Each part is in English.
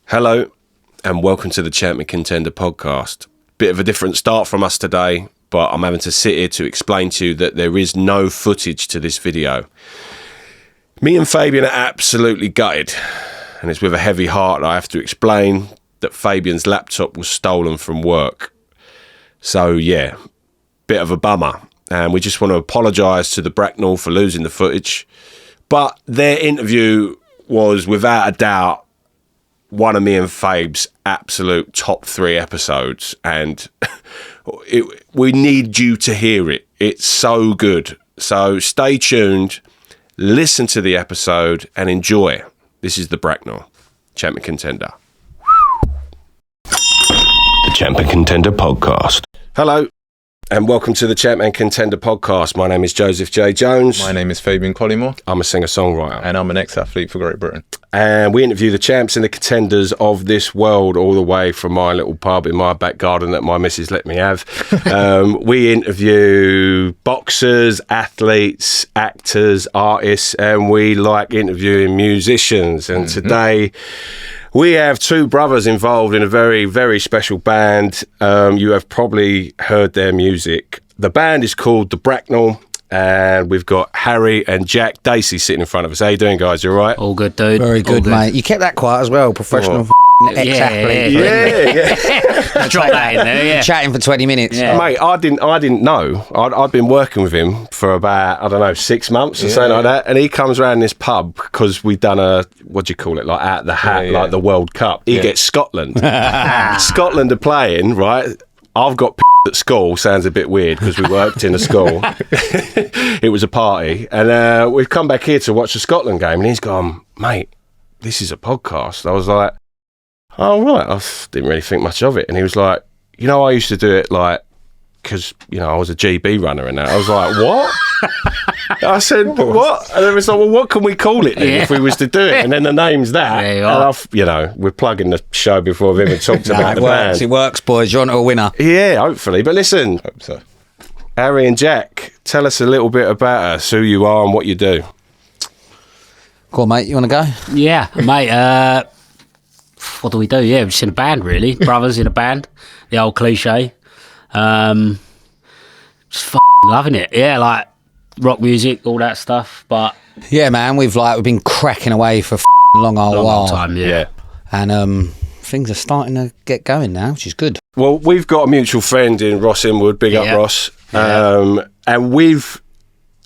Hello and welcome to the Champ Contender podcast. Bit of a different start from us today, but I'm having to sit here to explain to you that there is no footage to this video. Me and Fabian are absolutely gutted, and it's with a heavy heart that I have to explain that Fabian's laptop was stolen from work. So yeah, bit of a bummer, and we just want to apologise to the Bracknall for losing the footage, but their interview was without a doubt one of me and Fabe's absolute top 3 episodes, and we need you to hear it. It's so good. So stay tuned, listen to the episode and enjoy. This is the Bracknall Champ Contender. The Champ Contender podcast. Hello and welcome to the Champ Contender podcast. My name is Joseph J. Jones. My name is Fabian Collymore. I'm a singer-songwriter. And I'm an ex-athlete for Great Britain. And we interview the champs and the contenders of this world all the way from my little pub in my back garden that my missus let me have. We interview boxers, athletes, actors, artists, and we like interviewing musicians. And today we have 2 brothers involved in a very, very special band. You have probably heard their music. The band is called the Bracknall. And we've got Harry and Jack Dacey sitting in front of us. How you doing, guys? You all right? All good, dude. Very good, mate. You kept that quiet as well. Professional ex-athlete. Yeah. Drop that in there, yeah. Chatting for 20 minutes. Yeah. Mate, I didn't know. I'd been working with him for about, 6 months or something like that. And he comes around this pub because we've done a, what do you call it, like out the hat, like the World Cup. He gets Scotland. Scotland are playing, right? I've got at school, sounds a bit weird because we worked in a school. It was a party. And we've come back here to watch the Scotland game. And he's gone, mate, this is a podcast. I was like, oh, right. I didn't really think much of it. And he was like, I used to do it like, because, I was a GB runner and that. I was like, what? I said, what? And it was like, well, what can we call it then if we was to do it? And then the name's that. And we're plugging the show before we've even talked about the band. It works, boys. You're on to a winner. Yeah, hopefully. But listen, Hope so. Harry and Jack, tell us a little bit about us, who you are and what you do. Go on, mate. You want to go? Yeah, mate. What do we do? Yeah, we're just in a band, really. Brothers in a band. The old cliche. Just loving it. Yeah, like rock music, all that stuff. But yeah, man, we've been cracking away for a long while. Time, yeah. And things are starting to get going now, which is good. Well, we've got a mutual friend in Ross Inwood. Big up, Ross. And we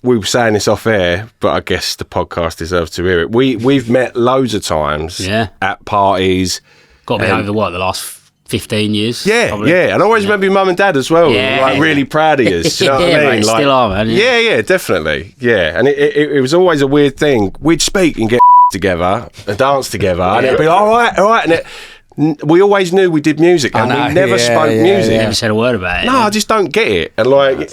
were saying this off air, but I guess the podcast deserves to hear it. We've met loads of times at parties. Got me over the last 15 years. Yeah, probably. Yeah. And I always remember your mum and dad as well. Like really proud of you. You know what I mean? Mate, like, still are, man. Yeah, definitely. Yeah. And it was always a weird thing. We'd speak and get together and dance together, and it'd be all right. And we always knew we did music, and we never spoke music. Never said a word about it. No, I just don't get it. And I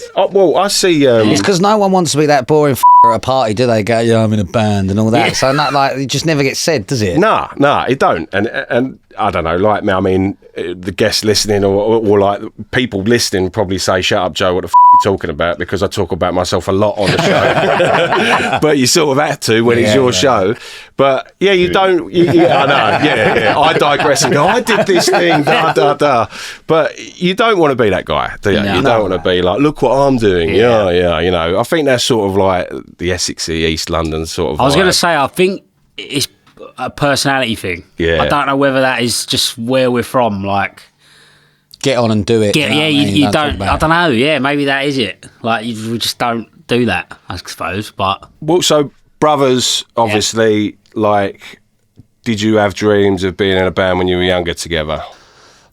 see. It's because no one wants to be that boring at a party, do they? Go, I'm in a band and all that. So it just never gets said, does it? No, it don't. And I don't know. Like, I mean, the guests listening or like people listening probably say, "Shut up, Joe. What the you talking about?" Because I talk about myself a lot on the show. But you sort of have to when it's your show. But yeah, you don't. I know. Yeah. I digress and go, I did this thing. But you don't want to be that guy, do you? You don't want to be like, look what I'm doing. Yeah. I think that's sort of like the Essexy East London sort of. I was going to say, I think it's a personality thing. Yeah. I don't know whether that is just where we're from. Like, get on and do it. You don't. I don't know. Yeah, maybe that is it. Like, we just don't do that, I suppose. But so brothers, obviously, like, did you have dreams of being in a band when you were younger together?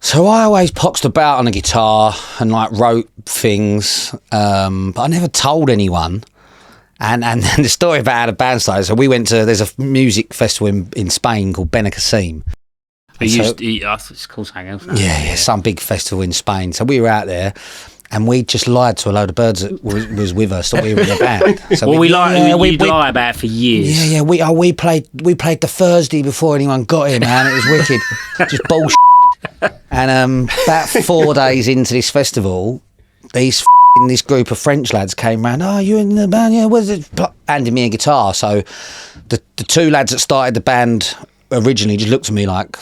So I always poxed about on a guitar and wrote things, but I never told anyone. And the story about how the band started. So we went to, there's a music festival in Spain called Benicassim. It's called something else. Yeah, some big festival in Spain. So we were out there, and we just lied to a load of birds that was with us that we were in a band. So we lie about it for years. Yeah. We played the Thursday before anyone got here, man. It was wicked, just bullshit. And about 4 days into this festival, this group of French lads came round. Oh, you in the band? Yeah, where's it? Handed me a guitar. So the 2 lads that started the band originally just looked at me like,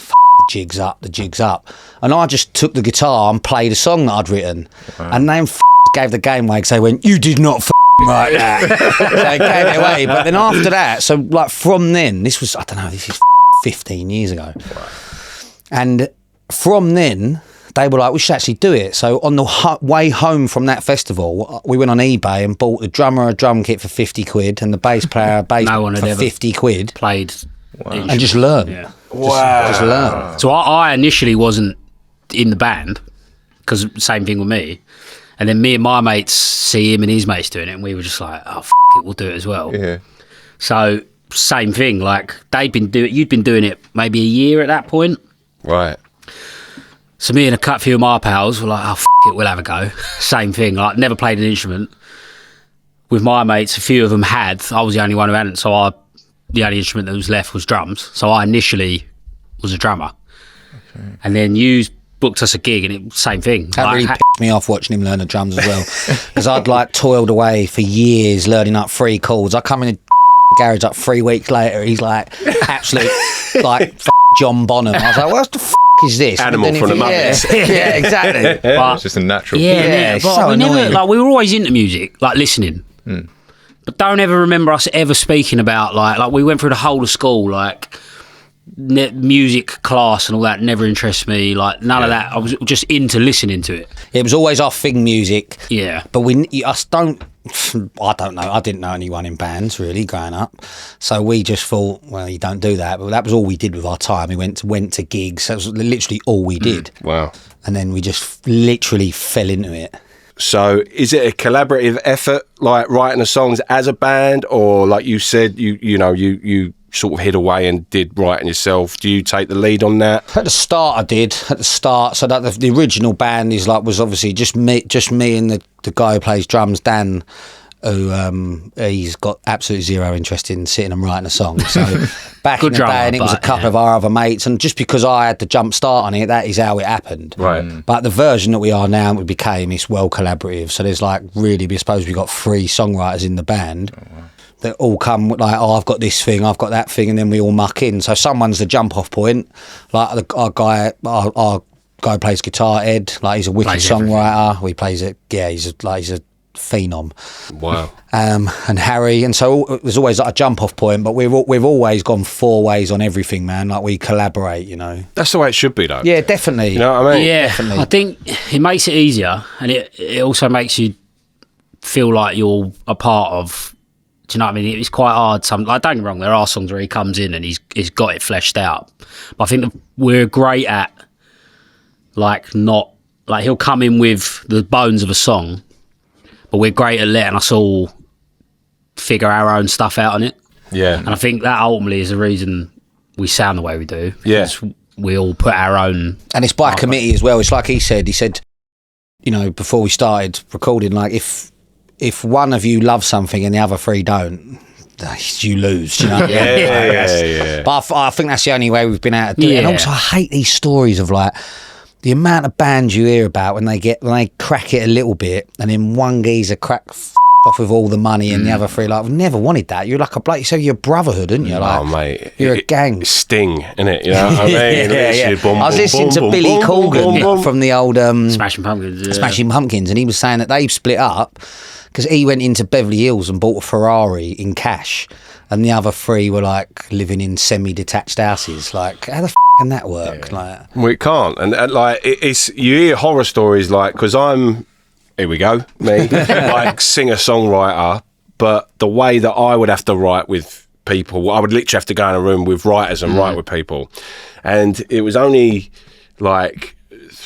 jig's up. And I just took the guitar and played a song that I'd written. And then gave the game away because they went, you did not write that. So they gave it away. But then after that, so like from then, this was, I don't know, this is 15 years ago. And from then, they were like, we should actually do it. So on the way home from that festival, we went on eBay and bought the drummer a drum kit for 50 quid and the bass player a bass for 50 quid. Played. And just learn. Yeah. Just learn. So I initially wasn't in the band, because same thing with me. And then me and my mates see him and his mates doing it, and we were just like, oh, it, we'll do it as well. Yeah. So same thing, like you'd been doing it maybe a year at that point. Right. So me and a few of my pals were like, oh, it, we'll have a go. Same thing, like never played an instrument. With my mates, a few of them had. I was the only one who hadn't, so the only instrument that was left was drums. So I initially was a drummer. Okay. And then you booked us a gig and it same thing. That really pissed me off watching him learn the drums as well. Because I'd like toiled away for years learning up 3 chords. I come in the garage like 3 weeks later, he's like absolute like John Bonham. I was like, what the is this? Animal from the Muppets. Yeah, exactly. But, It's just a natural. Yeah, it's but so we never, annoying. like, we were always into music, like listening. But don't ever remember us ever speaking about like we went through the whole of school, like music class and all that never interests me. Like none of that. I was just into listening to it. It was always our thing, music. Yeah. But I don't know. I didn't know anyone in bands really growing up. So we just thought, well, you don't do that. But that was all we did with our time. We went to gigs. That was literally all we did. Wow. And then we just literally fell into it. So is it a collaborative effort, like writing the songs as a band, or like you said, you sort of hid away and did writing yourself? Do you take the lead on that? At the start, I did. At the start, so that the original band was obviously just me and the guy who plays drums, Dan, who he's got absolutely zero interest in sitting and writing a song. So back in the day, and it was a couple of our other mates, and just because I had the jump start on it, that is how it happened. Right. But the version that we are now, we became, it's well collaborative. So there's like really, we suppose we got 3 songwriters in the band. Oh, wow. That all come like, oh, I've got this thing, I've got that thing, and then we all muck in. So someone's the jump off point. Like our guy who plays guitar, Ed, like he's a wicked songwriter. He plays it. Yeah, he's a phenom. Wow. And Harry, and so there's always like a jump off point. But we've always gone 4 ways on everything, man. Like we collaborate, That's the way it should be, though. Yeah, definitely. You know what I mean? Yeah, definitely. I think it makes it easier, and it also makes you feel like you're a part of. Do you know what I mean? It's quite hard. Like, don't get me wrong, there are songs where he comes in and he's got it fleshed out. But I think we're great at he'll come in with the bones of a song, but we're great at letting us all figure our own stuff out on it. Yeah. And I think that ultimately is the reason we sound the way we do. Yeah. We all put our own. And it's by committee as well. It's like he said, before we started recording, like if one of you loves something and the other 3 don't, you lose. Do you know? Yeah. But I think that's the only way we've been able to do it. And also, I hate these stories of like the amount of bands you hear about when they crack it a little bit, and then one geezer off with all the money, and the other 3 like, I've never wanted that. You're like you're a brotherhood, aren't you? Like, mate, you're a gang. Sting, innit? You know what I mean? Yeah. Boom, I was listening to boom, Billy boom, Corgan boom, boom. from the old Smashing Pumpkins. Yeah. Smashing Pumpkins, and he was saying that they've split up because he went into Beverly Hills and bought a Ferrari in cash, and the other 3 were like living in semi-detached houses. Like, how the can that work? Like, well, it can't. And it's you hear horror stories like, because here we go, me, like singer-songwriter, but the way that I would have to write with people, I would literally have to go in a room with writers and write with people. And it was only like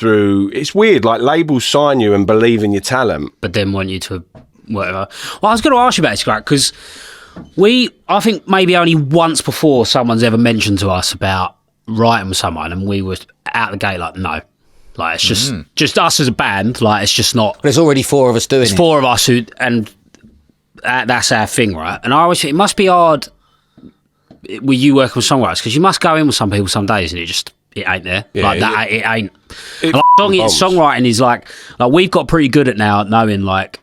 it's weird, like labels sign you and believe in your talent. But then want you to whatever. Well, I was going to ask you about this, Greg, because I think maybe only once before someone's ever mentioned to us about writing with someone, and we were out the gate like, no. Like, it's just us as a band, like, it's just not. there's already 4 of us doing it. There's 4 of us and that's our thing, right? And I always think it must be hard with you working with songwriters, because you must go in with some people some days and it ain't there. Yeah, like that, it ain't. It Like, bombs. songwriting is like we've got pretty good at now knowing, like,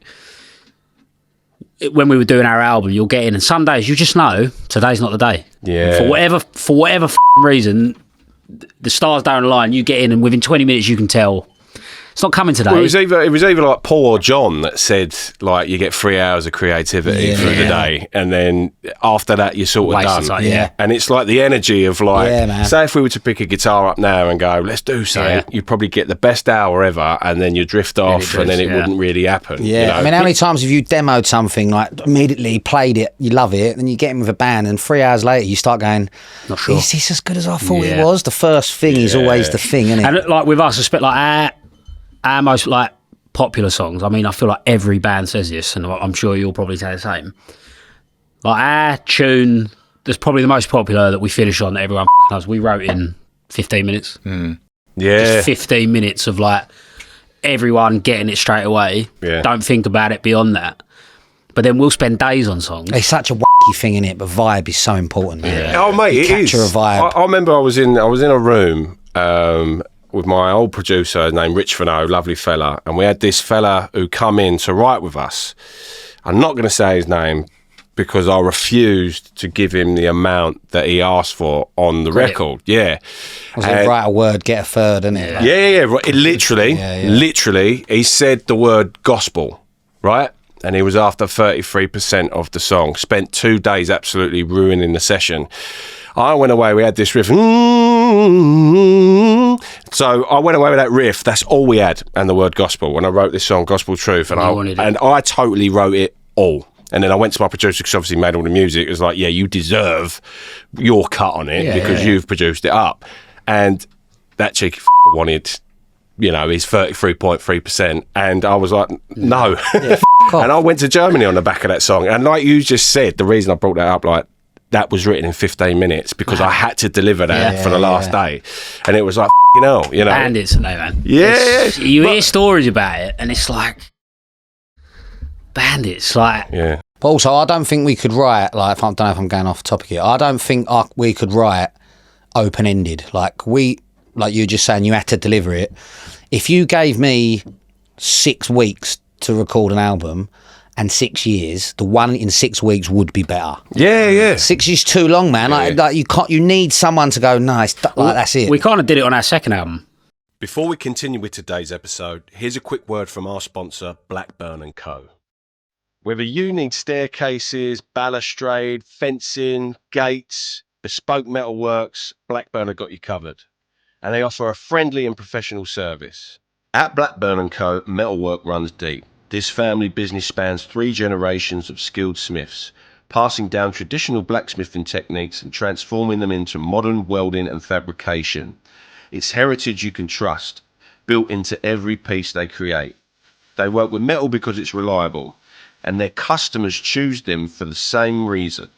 when we were doing our album, you'll get in and some days you just know today's not the day. Yeah. For whatever reason, the stars don't align. You get in, and within 20 minutes, you can tell it's not coming today. Well, it was either like Paul or John that said like you get 3 hours of creativity through the day, and then after that you're sort of done. Like, and it's like the energy of like, man. say if we were to pick a guitar up now and go, let's do something, you'd probably get the best hour ever, and then you drift off, and then it wouldn't really happen. Yeah, you know? I mean, how many times have you demoed something, like immediately played it, you love it, then you get in with a band, and 3 hours later you start going, not sure. Is this as good as I thought it was? The first thing is always the thing, isn't it? And like with us, I expect like our most like popular songs. I mean, I feel like every band says this, and I'm sure you'll probably say the same. Like our tune that's probably the most popular that we finish on that everyone knows, we wrote in 15 minutes. Just 15 minutes of like everyone getting it straight away. Don't think about it beyond that. But then we'll spend days on songs. It's such a wacky thing, in it, but vibe is so important. Oh mate, it is. Capture a vibe. I remember I was in a room with my old producer named Rich Fano, lovely fella, and we had this fella who come in to write with us. I'm not going to say his name because I refused to give him the amount that he asked for on the record. Yeah. Was it write a word, get a third, isn't it? Like, Yeah. Right. It literally, he said the word gospel, right? And he was after 33% of the song. Spent 2 days absolutely ruining the session. I went away, we had this riff. So I went away with that riff. That's all we had, and the word gospel. When I wrote this song, Gospel Truth, and I totally wrote it all. And then I went to my producer, because obviously he made all the music. It was like, yeah, you deserve your cut on it because you've produced it up. And that cheeky wanted, you know, his 33.3%. And I was like, no. And I went to Germany on the back of that song. And like you just said, the reason I brought that up, like, that was written in 15 minutes because I had to deliver that for the last day. And it was like, you know. Bandits, and they, man. Yeah. You hear stories about it, and it's like, bandits, like. Yeah. But also, I don't think we could write, like, I don't know if I'm going off topic here, I don't think we could write open-ended. Like you were just saying, you had to deliver it. If you gave me 6 weeks to record an album and 6 years, the one in 6 weeks would be better. Yeah. 6 is too long, man. Like you can't. You need someone to go, nice. That's it. We kind of did it on our second album. Before we continue with today's episode, here's a quick word from our sponsor, Blackburn & Co. Whether you need staircases, balustrade, fencing, gates, bespoke metalworks, Blackburn have got you covered. And they offer a friendly and professional service. At Blackburn & Co, metalwork runs deep. This family business spans 3 generations of skilled smiths, passing down traditional blacksmithing techniques and transforming them into modern welding and fabrication. It's heritage you can trust, built into every piece they create. They work with metal because it's reliable, and their customers choose them for the same reason.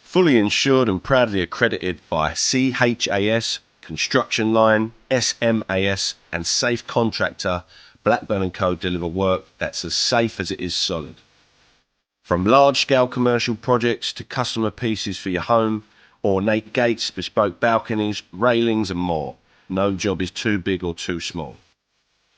Fully insured and proudly accredited by CHAS, Construction Line, SMAS, and Safe Contractor, Blackburn & Co deliver work that's as safe as it is solid. From large-scale commercial projects to customer pieces for your home, ornate gates, bespoke balconies, railings and more, no job is too big or too small.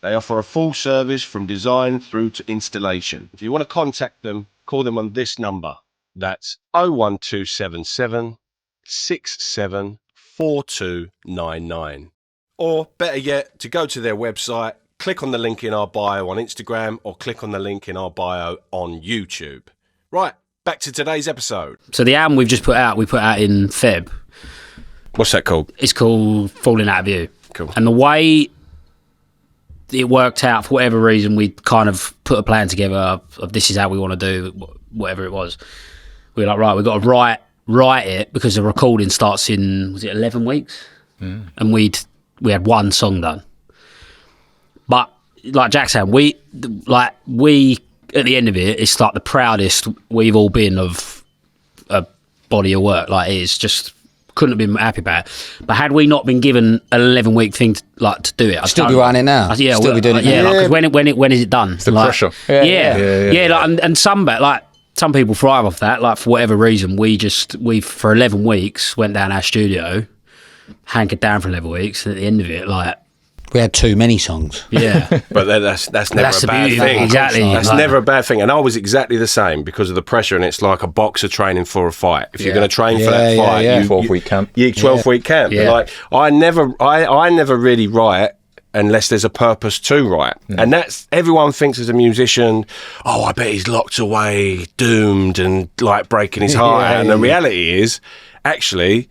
They offer a full service from design through to installation. If you want to contact them, call them on this number. That's 01277 674299. Or better yet, to go to their website, click on the link in our bio on Instagram or click on the link in our bio on YouTube. Right, back to today's episode. So the album we've just put out, we put out in Feb. What's that called? It's called Falling Out of View. Cool. And the way it worked out, for whatever reason, we kind of put a plan together of this is how we want to do whatever it was. We were like, right, we've got to write it because the recording starts in, was it 11 weeks? And we had one song done. But like Jack said, we at the end of it, it's like the proudest we've all been of a body of work. Like it's just couldn't have been happy about it. But had we not been given an 11-week thing to do it, I'd still be writing it now. Yeah, still be doing it. Yeah, because when is it done? It's the pressure. Yeah. Like, and some people thrive off that. Like for whatever reason, we for 11 weeks went down our studio, hankered down for 11 weeks. And at the end of it, like We had too many songs. Yeah. But that's never That's a the bad beauty of it, thing. exactly. That's Like- never a bad thing. And I was exactly the same because of the pressure. And it's like a boxer training for a fight. If you're Yeah. going to train for that Yeah, fight, yeah. 12-week camp. Yeah, 12-week camp. Yeah. Like I never really write unless there's a purpose to write. And that's, everyone thinks as a musician, oh, I bet he's locked away, doomed, and like breaking his heart. Yeah, And the yeah. reality is, actually,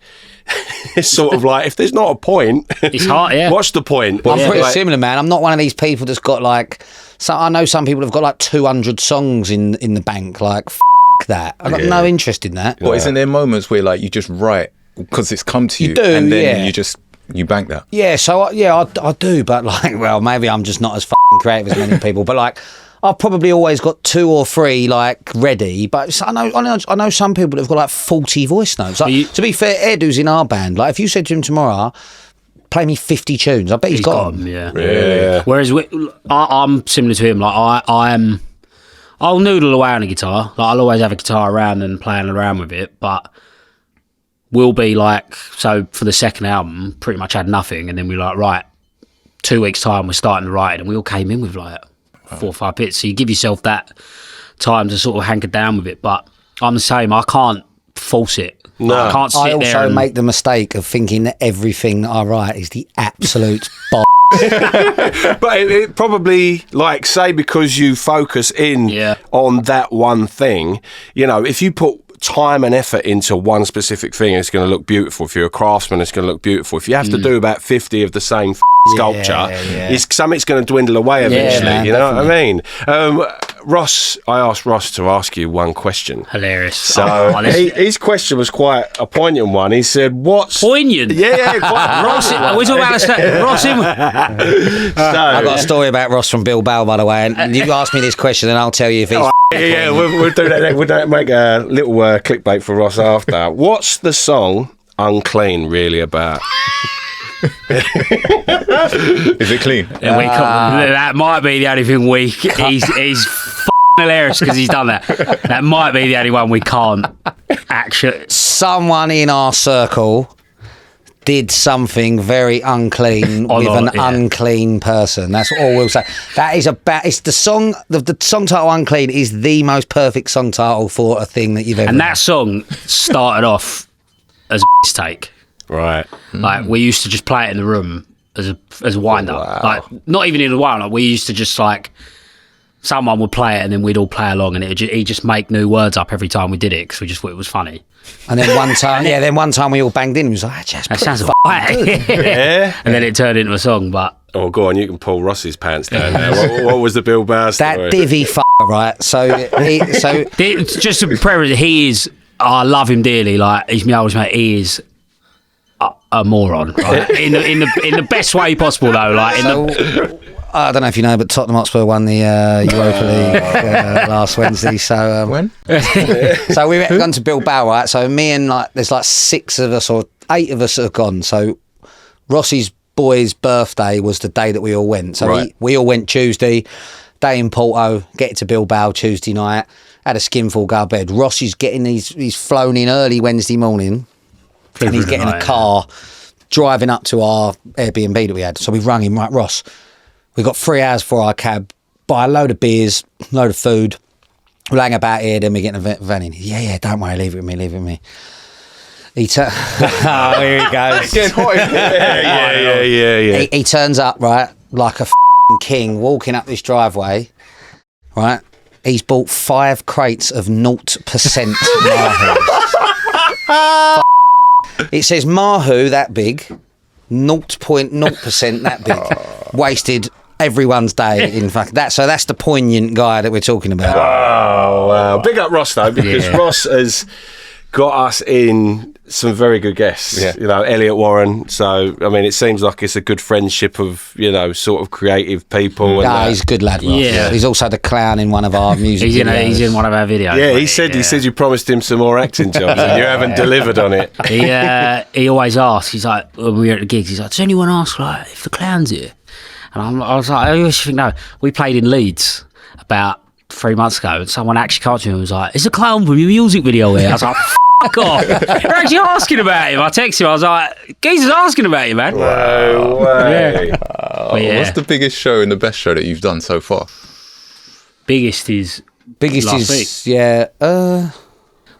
it's sort of like, if there's not a point, It's hard, yeah. what's the point? I'm pretty Like- similar, man. I'm not one of these people that's got like. So I know some people have got like 200 songs in the bank. Like that. I've got no interest in that. But isn't there moments where like you just write because it's come to you, do, and then yeah. you bank that? Yeah, so I do, but like, well, maybe I'm just not as creative as many people. But like, I've probably always got 2 or 3 like ready. But I know some people that've got like 40 voice notes. Like, to be fair, Ed, who's in our band, like if you said to him tomorrow, play me 50 tunes, I bet he's got them. Yeah. Yeah. Whereas I'm similar to him. Like I'll noodle away on a guitar. Like I'll always have a guitar around and playing around with it. But we'll be like, so for the second album, pretty much had nothing, and then we're like, right, 2 weeks time we're starting to write it, and we all came in with like 4 or 5 bits. So you give yourself that time to sort of hanker down with it. But I'm the same. I can't force it. No. I can't sit I there also and make the mistake of thinking that everything I write is the absolute But it probably, like, say, because you focus in Yeah. on that one thing, you know, if you put time and effort into one specific thing, it's going to look beautiful. If you're a craftsman, it's going to look beautiful. If you have to do about 50 of the same sculpture, something's going to dwindle away eventually. man, you know what I mean? Ross, I asked Ross to ask you one question. hilarious. So Honestly. his question was quite a poignant one. He said, "What's Poignant. Yeah, quite Ross, are we talking about Ross? I've got a story about Ross from Bilbao, by the way, and you ask me this question and I'll tell you if he's... Yeah, we'll do that. We'll make a little clickbait for Ross after. What's the song "Unclean" really about? Is it clean? Yeah, that might be the only thing he's hilarious because he's done that. That might be the only one we can't actually. Someone in our circle did something very unclean with an unclean person. That's all we'll say. That is it's the song. The song title "Unclean" is the most perfect song title for a thing that you've ever. And that song started off as a mistake. Right. Like we used to just play it in the room as a wind up. Wow. Like not even in the wind up. We used to just like someone would play it and then we'd all play along, and he'd just make new words up every time we did it because we just thought it was funny. And then one time, we all banged in. He was like, "That Sounds Yeah. And then it turned into a song, but. Oh, go on. You can pull Ross's pants down now. What was the Bilbao story? That divvy right?" So Just to preface, I love him dearly. Like he's my oldest mate. He is a moron, right? in the best way possible, though. Like I don't know if you know, but Tottenham Hotspur won the Europa League last Wednesday. So When? so we went gone to Bilbao, right? So me and there's 6 of us or 8 of us have gone. So Rossi's boy's birthday was the day that we all went. So Right. we all went Tuesday, day in Porto, get to Bilbao Tuesday night, had a skinful, go to bed. Rossi's he's flown in early Wednesday morning, and he's getting a car, driving up to our Airbnb that we had. So we rung him, right, Ross, we've got 3 hours for our cab, buy a load of beers, load of food, we'll hang about here, then we get in a van in. Yeah, don't worry, leave it with me. He here he goes. Yeah. He turns up, right, like a king, walking up this driveway, right? He's bought 5 crates of 0% Mahu. It says Mahu that big, 0.0% that big. Wasted everyone's day, in fact. That's the poignant guy that we're talking about. Oh, wow. Big up Ross, though, because Ross has got us in some very good guests. Yeah. You know, Elliot Warren. So, I mean, it seems like it's a good friendship of, you know, sort of creative people. And He's a good lad, Ross. Yeah. He's also the clown in one of our music videos. He's in one of our videos. yeah, he said you promised him some more acting jobs and you haven't delivered on it. He always asks. He's like, when we were at the gigs, he's like, does anyone ask like if the clown's here? And I was like, I always think no. We played in Leeds about 3 months ago, and someone actually came up to me and was like, "Is the clown from your music video here?" I was like, off. They're actually asking about him. I texted him. I was like, Geezer's asking about you, man. No way. Yeah. But yeah. What's the biggest show and the best show that you've done so far? Biggest is last week. yeah.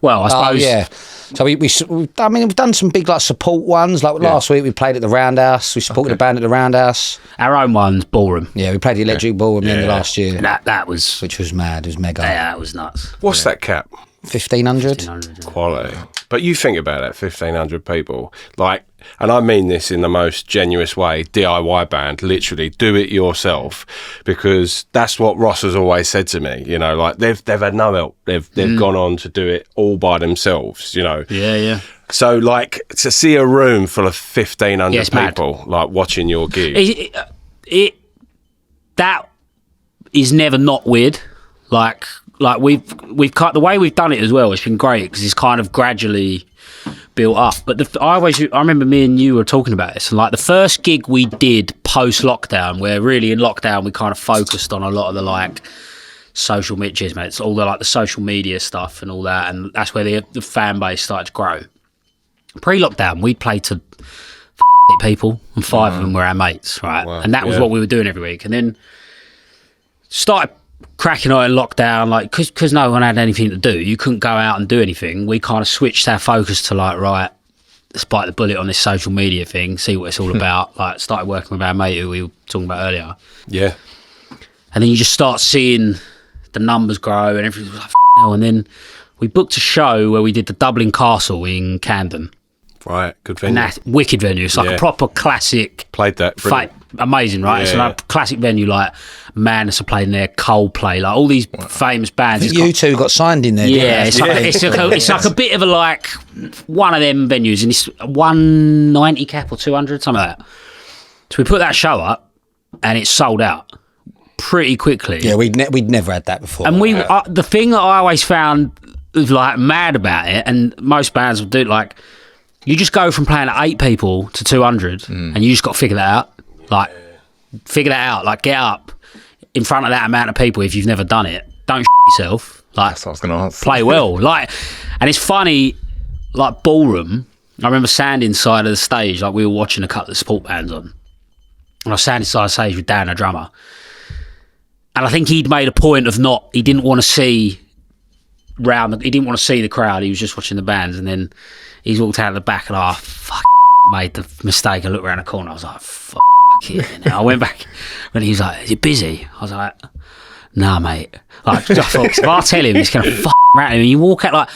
Well, I suppose. Yeah. So we've done some big like support ones. Like last week, we played at the Roundhouse. We supported a band at the Roundhouse. Our own one's Ballroom. Yeah, we played the Electric Ballroom the end of last year, And that was. which was mad. It was mega. Yeah, that was nuts. What's that cap? 1,500. 1,500. Quality. But you think about it, 1,500 people, like, and I mean this in the most genuine way, DIY band, literally do it yourself, because that's what Ross has always said to me, you know, like they've had no help. They've gone on to do it all by themselves, you know. Yeah. So like to see a room full of 1,500 mad. people like watching your gig. That is never not weird. Like we've cut the way we've done it as well. It's been great because it's kind of gradually built up. But I remember me and you were talking about this. And like the first gig we did post lockdown, where really in lockdown we kind of focused on a lot of the like social media, mate. It's all the like the social media stuff and all that, and that's where the fan base started to grow. Pre-lockdown, we'd play to people, and 5 of them were our mates, right? Wow. And that was what we were doing every week. And then started cracking on in lockdown, like because no one had anything to do, you couldn't go out and do anything. We kind of switched our focus to like, right, let's bite the bullet on this social media thing, see what it's all about. Like started working with our mate who we were talking about earlier. Yeah. And then you just start seeing the numbers grow and everything was like, hell. And then we booked a show where we did the Dublin Castle in Camden. Right, good venue. And that's wicked venue. It's like a proper classic. Played that. Brilliant. Amazing, right? It's like a classic venue, like Madness are playing in there, Coldplay, like all these famous bands. You two got signed in there. Yeah, it's like a bit of a like one of them venues, and it's 190 cap or 200, something like that. So we put that show up, and it sold out pretty quickly. Yeah, we'd never had that before. And the thing that I always found was like mad about it, and most bands will do it, like you just go from playing at 8 people to 200, and you just got to figure that out. Like, figure that out. Like, get up in front of that amount of people if you've never done it. Don't yourself. Like, That's what I was going to answer. play well. Like, and it's funny, like Ballroom, I remember standing side of the stage, like we were watching a couple of support bands on. And I was standing side of the stage with Dan, a drummer. And I think he'd made a point of he didn't want to see he didn't want to see the crowd. He was just watching the bands. And then he's walked out the back and made the mistake. I looked around the corner. I was like, fuck it. And I went back and he was like, is it busy? I was like, nah, mate. Like, I thought, if I tell him, he's going to fuck around him. And you walk out like,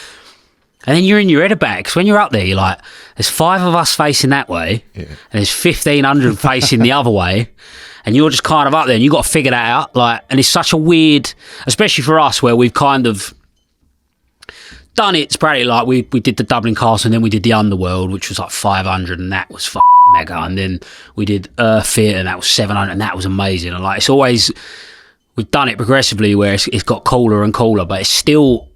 and then you're in your head about it. Because when you're up there, you're like, there's 5 of us facing that way, and there's 1,500 facing the other way. And you're just kind of up there and you've got to figure that out. Like, and it's such a weird, especially for us, where we've kind of done it sporadically. Like we did the Dublin Castle, and then we did the Underworld, which was like 500, and that was mega. And then we did Theatre, and that was 700, and that was amazing. And like, it's always, we've done it progressively where it's got cooler and cooler, but it's still,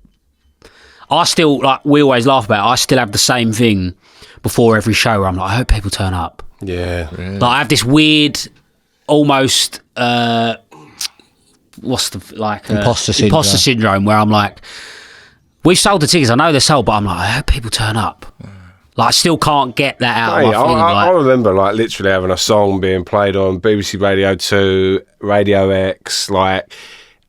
like we always laugh about it, I still have the same thing before every show where I'm like, I hope people turn up. Yeah. Like I have this weird, almost imposter syndrome where I'm like, we've sold the tickets, I know they're sold, but I'm like, I hope people turn up. Like I still can't get that out of my thing. I remember like literally having a song being played on BBC Radio 2, Radio X, like,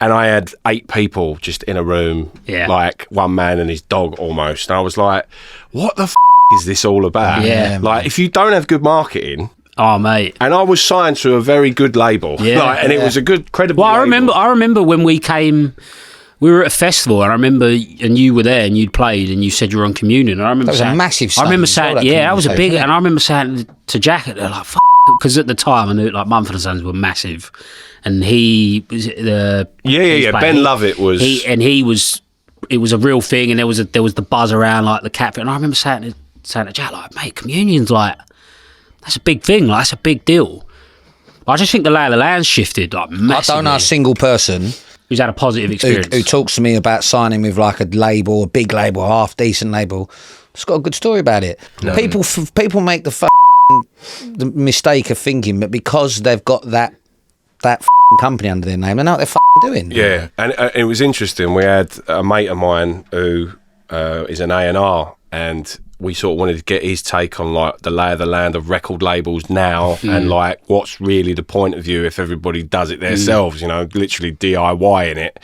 and I had 8 people just in a room, like one man and his dog almost, and I was like, what the is this all about? Yeah, like if you don't have good marketing. Oh, mate. And I was signed to a very good label. And it was a good, credible label. I remember when we came, we were at a festival, and I remember, and you were there, and you'd played, and you said you were on Communion. And I remember that was a massive stage. I remember saying, that was a big, and I remember saying to Jack, they're like, because at the time I knew like Mumford & Sons were massive, and he was Ben Lovett was, it was a real thing, and there was the buzz around like the cat, and I remember saying to Jack, like, mate, Communion's like, that's a big thing, like that's a big deal. I just think the lay of the land's shifted like massively. I don't know a single person who's had a positive experience who talks to me about signing with like a label, a big label, a half decent label. It's got a good story about it. No. People make the mistake of thinking that because they've got that company under their name, they know what they're doing. Yeah, and it was interesting. We had a mate of mine who is an A&R and we sort of wanted to get his take on like the lay of the land of record labels now, and like what's really the point of view if everybody does it themselves, you know, literally DIY in it.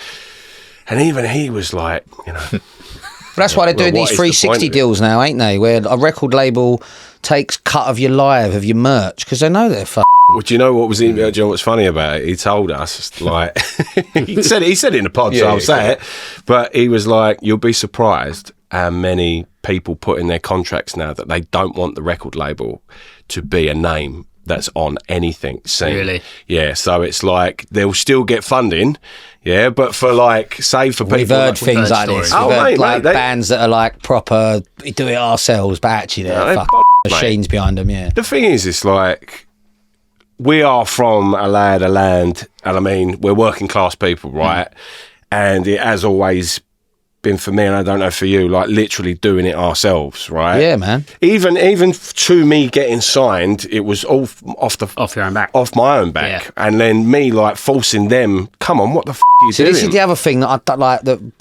And even he was like, you know. That's why they're doing these 360 deals now, ain't they? Where a record label takes cut of your live, of your merch, because they know they're Well, do you know what was do you know what's funny about it? He told us, like, he said it in the pod, so I'll say it. But he was like, you'll be surprised how many people put in their contracts now that they don't want the record label to be a name that's on anything seen. Really? Yeah, so it's like they'll still get funding, yeah, but for like, say for people... We've heard things like this. Oh, We've heard, mate, like they, bands that are like proper, we do it ourselves, but actually they're machines behind them, yeah. The thing is, it's like, we are from a lay of the land, and I mean, we're working class people, right? And it has always been for me, and I don't know for you, like literally doing it ourselves, right? Yeah, man. Even to me getting signed, it was all off your own back, off my own back, yeah. And then me like forcing them. Come on, what the f are you doing? This is the other thing that I like that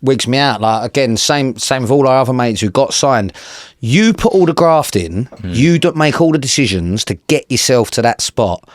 wigs me out. Like again, same with all our other mates who got signed. You put all the graft in. You don't make all the decisions to get yourself to that spot,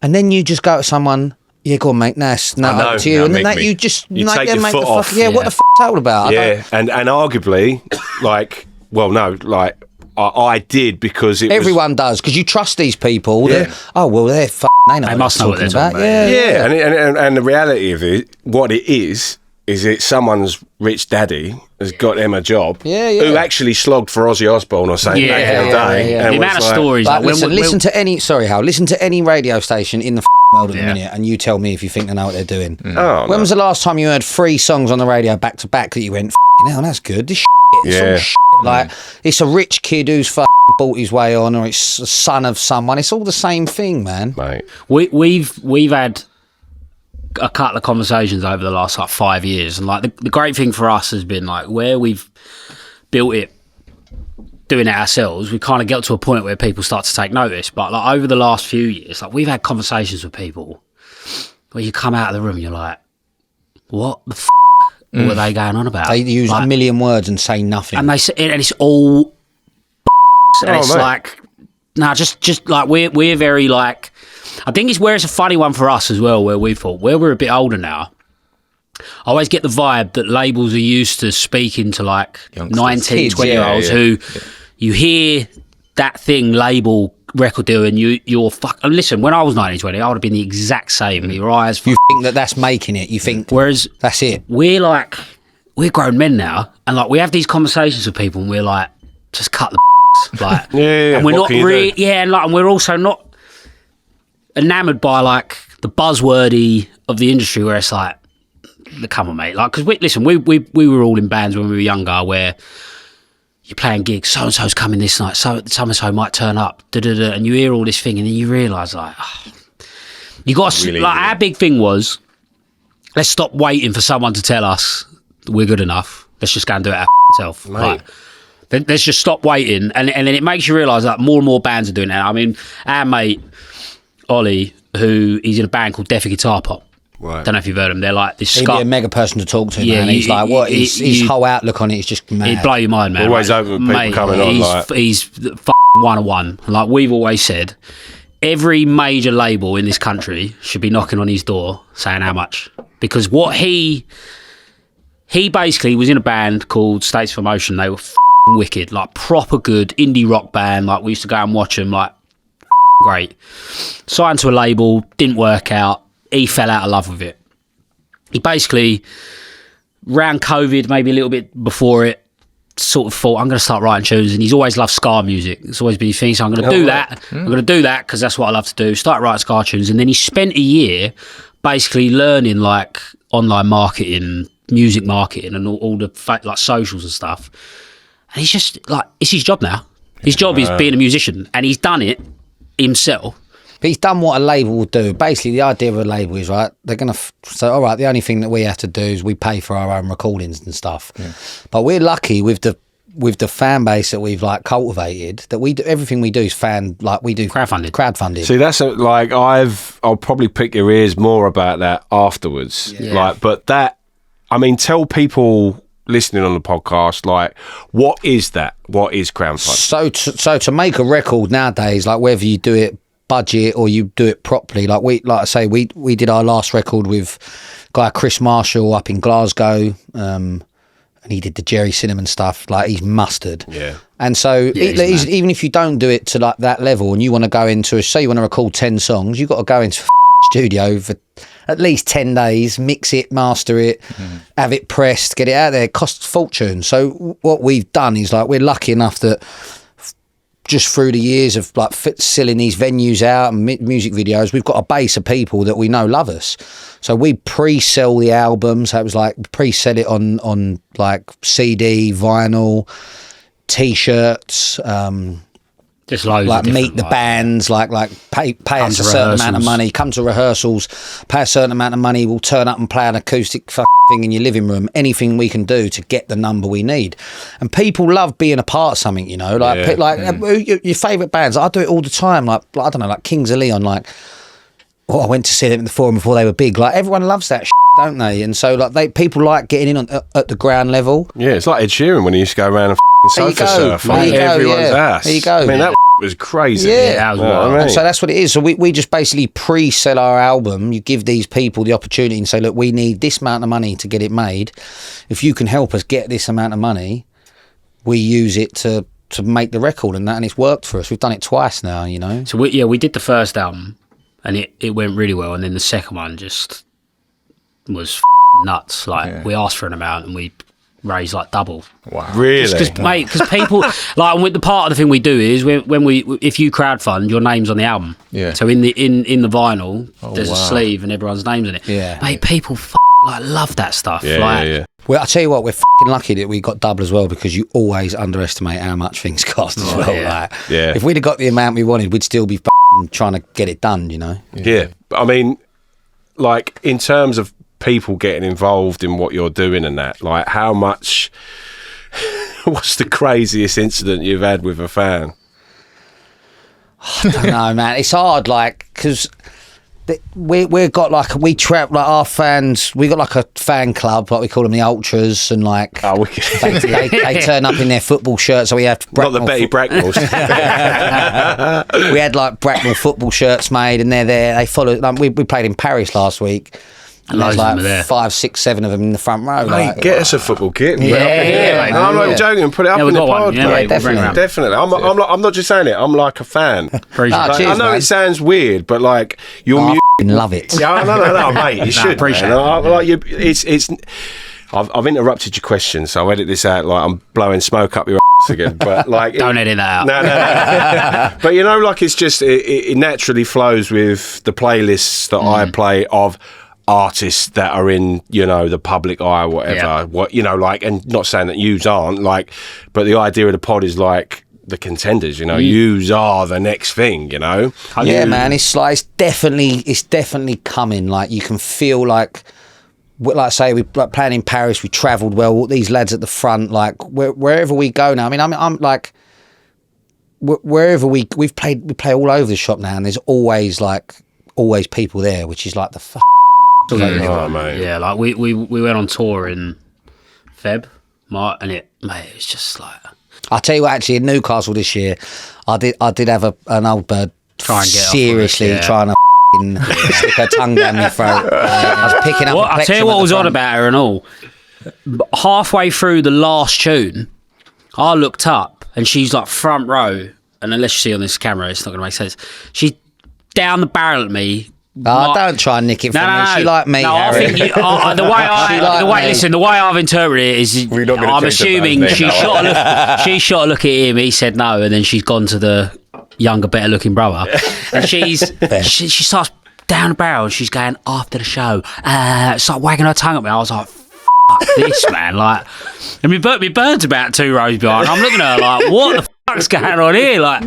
and then you just go to someone. Yeah, go on, mate. Nice. No, up to you. And then that you just you make take them your make foot the off. fuck. Yeah, what the f that all about? Yeah, and arguably, like, well, no, like I did because everyone does because you trust these people. Yeah. Oh well, they're they know. They must know what they're talking about. Yeah. And the reality of it, what it is it's someone's rich daddy has got them a job. Who actually slogged for Ozzy Osbourne or something back in the day. And the amount of stories. Like, listen to any. Sorry, Hal. Listen to any radio station in the world at the minute, and you tell me if you think they know what they're doing. When was the last time you heard 3 songs on the radio back to back that you went, "Now that's good. This it's all like it's a rich kid who's bought his way on, or it's a son of someone. It's all the same thing, man. Mate. We've had a couple of conversations over the last like 5 years, and like the great thing for us has been like where we've built it, doing it ourselves, we kind of get to a point where people start to take notice. But like over the last few years, like we've had conversations with people where you come out of the room and you're like, what the f*** were they going on about? They use like, a million words and say nothing, and they say, and it's all and it's mate. like no, just like we're very like, I think it's where it's a funny one for us as well, where we thought, where we're a bit older now, I always get the vibe that labels are used to speaking to like youngsters. 19, Kids, 20-year-olds who you hear that thing label record deal and you're and listen, when I was 19, 20, I would have been the exact same. Your eyes... You think that's making it. You think... Whereas... That's it. We're grown men now, and like we have these conversations with people and we're like, just cut the like... And we're not really... Yeah, and we're also not enamoured by like the buzzwordy of the industry where it's like, come on, mate. Like, because we were all in bands when we were younger where you're playing gigs, so and so's coming this night, so and so might turn up, and you hear all this thing, and then you realise like, you got to really, like our big thing was, let's stop waiting for someone to tell us that we're good enough. Let's just go and do it ourselves. Like, let's just stop waiting, and then it makes you realise that more and more bands are doing that. I mean, our mate Ollie, he's in a band called Deaf Guitar Pop. Right. Don't know if you've heard him. They're like this. He'd be a mega person to talk to, man. He's like, what? His whole outlook on it is just mad. It'd blow your mind, man. Always open with people coming on. He's one-on-one. Like we've always said, every major label in this country should be knocking on his door saying how much. Because what he basically was in a band called States for Motion. They were wicked, like proper good indie rock band. Like we used to go and watch them. Like great. Signed to a label, didn't work out. He fell out of love with it. He basically, around COVID, maybe a little bit before it, sort of thought, I'm going to start writing tunes. And he's always loved ska music. It's always been his thing. So I'm going to do that. I'm going to do that because that's what I love to do. Start writing ska tunes. And then he spent a year basically learning like online marketing, music marketing and all the like socials and stuff. And he's just like, it's his job now. His job is being a musician. And he's done it himself. But he's done what a label will do. Basically, the idea of a label is, right, they're going to say, all right, the only thing that we have to do is we pay for our own recordings and stuff. Yeah. But we're lucky with the fan base that we've like cultivated that we do, everything we do is we do crowdfunding. See, that's I'll probably pick your ears more about that afterwards. Yeah. Like, but that, I mean, tell people listening on the podcast, like, what is that? What is crowdfunding? So to make a record nowadays, like whether you do it budget or you do it properly, like I say, we did our last record with guy Chris Marshall up in Glasgow, and he did the Jerry Cinnamon stuff. Like, he's mustard. Yeah. And so even if you don't do it to like that level, and you want to go into say you want to record 10 songs, you've got to go into studio for at least 10 days, mix it, master it, have it pressed, get it out there. It costs a fortune. So what we've done is, like, we're lucky enough that just through the years of like selling these venues out and music videos, we've got a base of people that we know love us. So we pre-sell the albums. So it was like pre-sell it on like CD, vinyl, T-shirts, just loads like of meet the bands, like pay us a certain amount of money, come to rehearsals, pay a certain amount of money, we'll turn up and play an acoustic thing in your living room, anything we can do to get the number we need. And people love being a part of something, you know, like your favourite bands. I do it all the time, like I don't know, like Kings of Leon, like, I went to see them in the Forum before they were big. Like, everyone loves that don't they? And so like people like getting in at the ground level. Yeah, it's like Ed Sheeran when he used to go around and sofa surf on everyone's ass. There you go. I mean, that was crazy. Yeah, that was wild. And so that's what it is. So we just basically pre-sell our album. You give these people the opportunity and say, look, we need this amount of money to get it made. If you can help us get this amount of money, we use it to make the record and that, and it's worked for us. We've done it twice now, you know. So we did the first album and it went really well, and then the second one just was nuts. Like, we asked for an amount and we raised like double. Wow, really? Because people like, and with the part of the thing we do is when we if you crowdfund, your name's on the album. Yeah. So in the vinyl, there's a sleeve and everyone's name's in it. Yeah. Mate, people like love that stuff. Yeah, like, yeah. Well, I tell you what, we're lucky that we got double as well, because you always underestimate how much things cost as well. Yeah. Like, Yeah. if we'd have got the amount we wanted, we'd still be trying to get it done, you know. Yeah. I mean, like, in terms of people getting involved in what you're doing and that, like, how much what's the craziest incident you've had with a fan? I don't know, man. It's hard, like, because we've got like our fans. We got like a fan club, like we call them the Ultras, and like they turn up in their football shirts. So we had not the Betty Bracknalls. We had like Bracknall football shirts made, and they're there. They follow. Like, we played in Paris last week. And there's like 5, 6, 7 of them in the front row. Mate, like, get us a football kit. Yeah, I'm not joking. Put it up in the pod. Yeah, definitely. I'm not just saying it. I'm like a fan. Appreciate it. Like, cheers, I know man. it sounds weird, but like your I music. love it. Yeah, no, mate. You should. Appreciate man. it. Like it's. I've interrupted your question, so I'll edit this out. Like, I'm blowing smoke up your ass again, but like, Don't edit that out. No. But you know, like, it's just it naturally flows with the playlists that I play of artists that are in, you know, the public eye or whatever. Yeah. What, you know, like, and not saying that yous aren't, like, but the idea of the pod is like the contenders, you know, yous are the next thing, you know. Yeah, man. It's like it's definitely coming. Like, you can feel like I say, we like playing in Paris. We travelled well. All these lads at the front, like wherever we go now. I mean, I'm like wherever we play all over the shop now, and there's always people there, which is like the Mate. Yeah, like we went on tour in Feb, and it was just like. I'll tell you what, actually, in Newcastle this year, I did have an old bird Try and get seriously off trying to stick her tongue down my throat. I was picking up. I'll tell you what was on about her and all. Halfway through the last tune, I looked up and she's like front row, and unless you see on this camera, it's not going to make sense. She's down the barrel at me. Don't try and nick it from me. She like me, no, Harry. I think the way I've interpreted it is, I'm assuming she shot a look at him. He said no, and then she's gone to the younger, better looking brother, and she starts down the barrel. And she's going after the show. Start wagging her tongue at me. I was like, "Fuck this, man!" Like, and me bird's about 2 rows behind. I'm looking at her like, "What the fuck's going on here?" Like,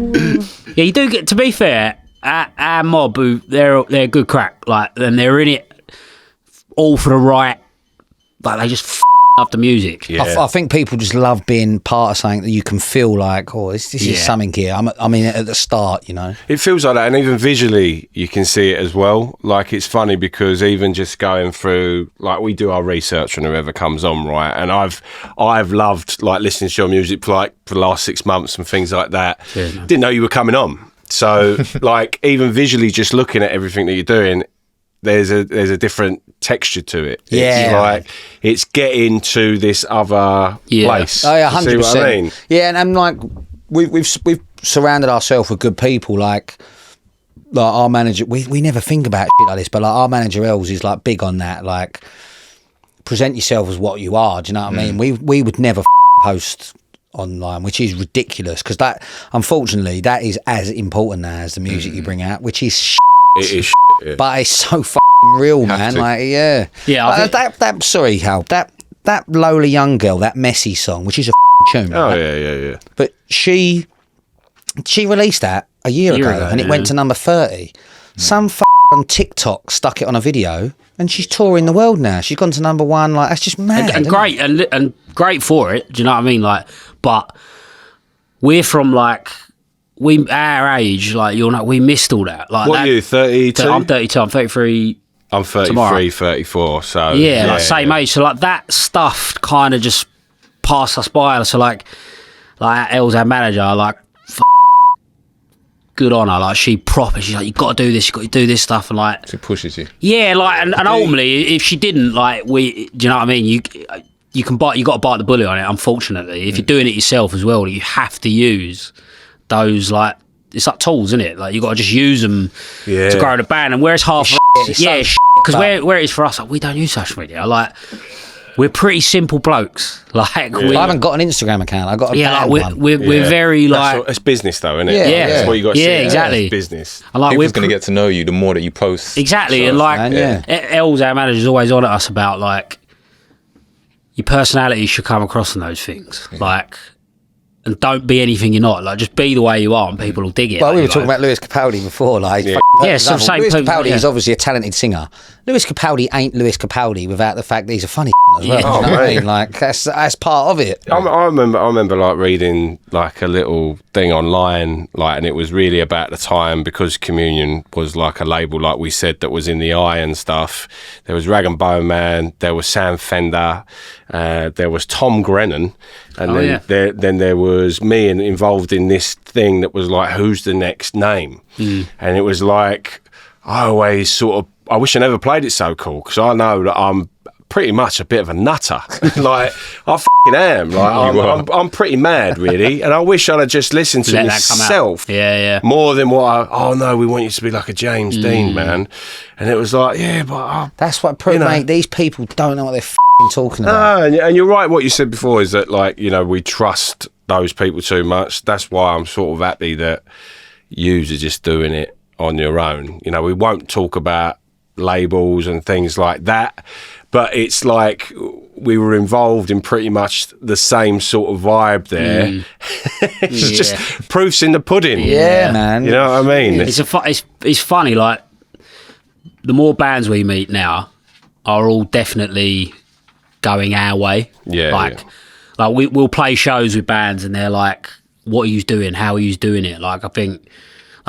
yeah, you do get, to be fair. Our mob, they're good crack, like, and they're in it all for the right, like, they just love the music. Yeah. I think people just love being part of something that you can feel like, oh, this is something here. I mean, at the start, you know. It feels like that, and even visually you can see it as well. Like, it's funny because even just going through, like, we do our research on whoever comes on, right? And I've loved, like, listening to your music for the last 6 months and things like that. Yeah, no. Didn't know you were coming on. So, like, even visually just looking at everything that you're doing, there's a different texture to it. Yeah. It's like, it's getting to this other place. Oh, yeah, You 100%. see what I mean? Yeah, and I'm like, we've surrounded ourselves with good people, like our manager. We never think about shit like this, but like our manager Els is like big on that. Like, present yourself as what you are. Do you know what I mean? We would never post online, which is ridiculous, because that, unfortunately, that is as important now as the music you bring out, which is shit. It is yeah. But it's so real, man. to. Like, yeah. Yeah, I think- that sorry, Hal, that Lola Young Girl, that Messy song, which is a tune. Oh, right? yeah. But she released that a year ago, and it went to number 30. Some on TikTok stuck it on a video, and she's touring the world now. She's gone to number 1. Like, that's just mad. And isn't great, and great for it. Do you know what I mean? Like, but we're from like our age. Like, you'll know, we missed all that. Like, What are you, 32? I'm 32. I'm 33. I'm 33, tomorrow. 34, so... Yeah, like same age. So like that stuff kind of just passed us by. So like Els, our manager, like good on her. Like, she's like, you got to do this. You got to do this stuff, and like It pushes you. yeah, like and ultimately, if she didn't, like, do you know what I mean? You got to bite the bullet on it. Unfortunately, if you're doing it yourself as well, you have to use those, like, it's like tools, isn't it? Like, you got to just use them to grow the band. And where it's half, because where it is for us, like, we don't use social media. Like, we're pretty simple blokes. Like, I haven't got an Instagram account. I got a band one. we're very like it's business, though, isn't it? Yeah. That's what you got to see. Yeah, exactly. It's business. and like People's going to get to know you the more that you post. exactly, and like man, Els, our manager's always on at us about like your personality should come across in those things, like. And don't be anything you're not. Like, just be the way you are, and people will dig it. Well, we were like, talking about Lewis Capaldi before. Like, so same Lewis people, Capaldi yeah. is obviously a talented singer. Lewis Capaldi ain't Lewis Capaldi without the fact that he's a funny as well. Yeah. You know what I mate. mean? Like, that's part of it. I remember like reading like a little thing online, like, and it was really about the time, because Communion was like a label, like we said, that was in the eye and stuff. There was Rag and Bone Man, there was Sam Fender, there was Tom Grennan, and then there was me and involved in this thing that was like, who's the next name? And it was like, I always sort of, I wish I never played it so cool, because I know that I'm pretty much a bit of a nutter. Like, I f***ing am. Like, I'm pretty mad, really, and I wish I'd have just listened to Let that come out. myself more than what oh no, we want you to be like a James Dean, man. And it was like, yeah, but That's what, mate, these people don't know what they're talking no, about. and you're right. What you said before is that, like, you know, we trust those people too much. That's why I'm sort of happy that yous are just doing it on your own. You know, we won't talk about labels and things like that, but it's like we were involved in pretty much the same sort of vibe there. It's just proofs in the pudding. Yeah, man. You know what I mean? it's funny. Like, the more bands we meet now are all definitely going our way. Like we'll play shows with bands, and they're like, "What are you doing? How are you doing it?" Like, I think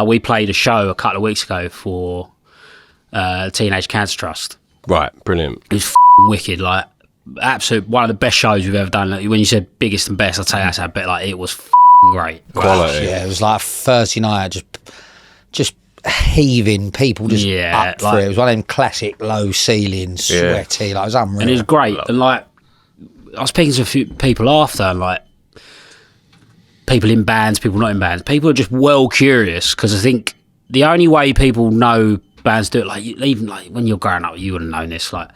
we played a show a couple of weeks ago for Teenage Cancer Trust. Right, brilliant. It was wicked. Like, absolute one of the best shows we've ever done. Like, when you said biggest and best, I'd say that's how bit. Like, it was great. Quality. Yeah, it was like Thursday night, just heaving, people just up for it. It was one of them classic low ceiling, sweaty. Like, it was unreal. And it was great. And like, I was speaking to a few people after, and like, people in bands, people not in bands. People are just well curious, because I think the only way people know bands do it, like, even like when you're growing up, you would have known this. Like,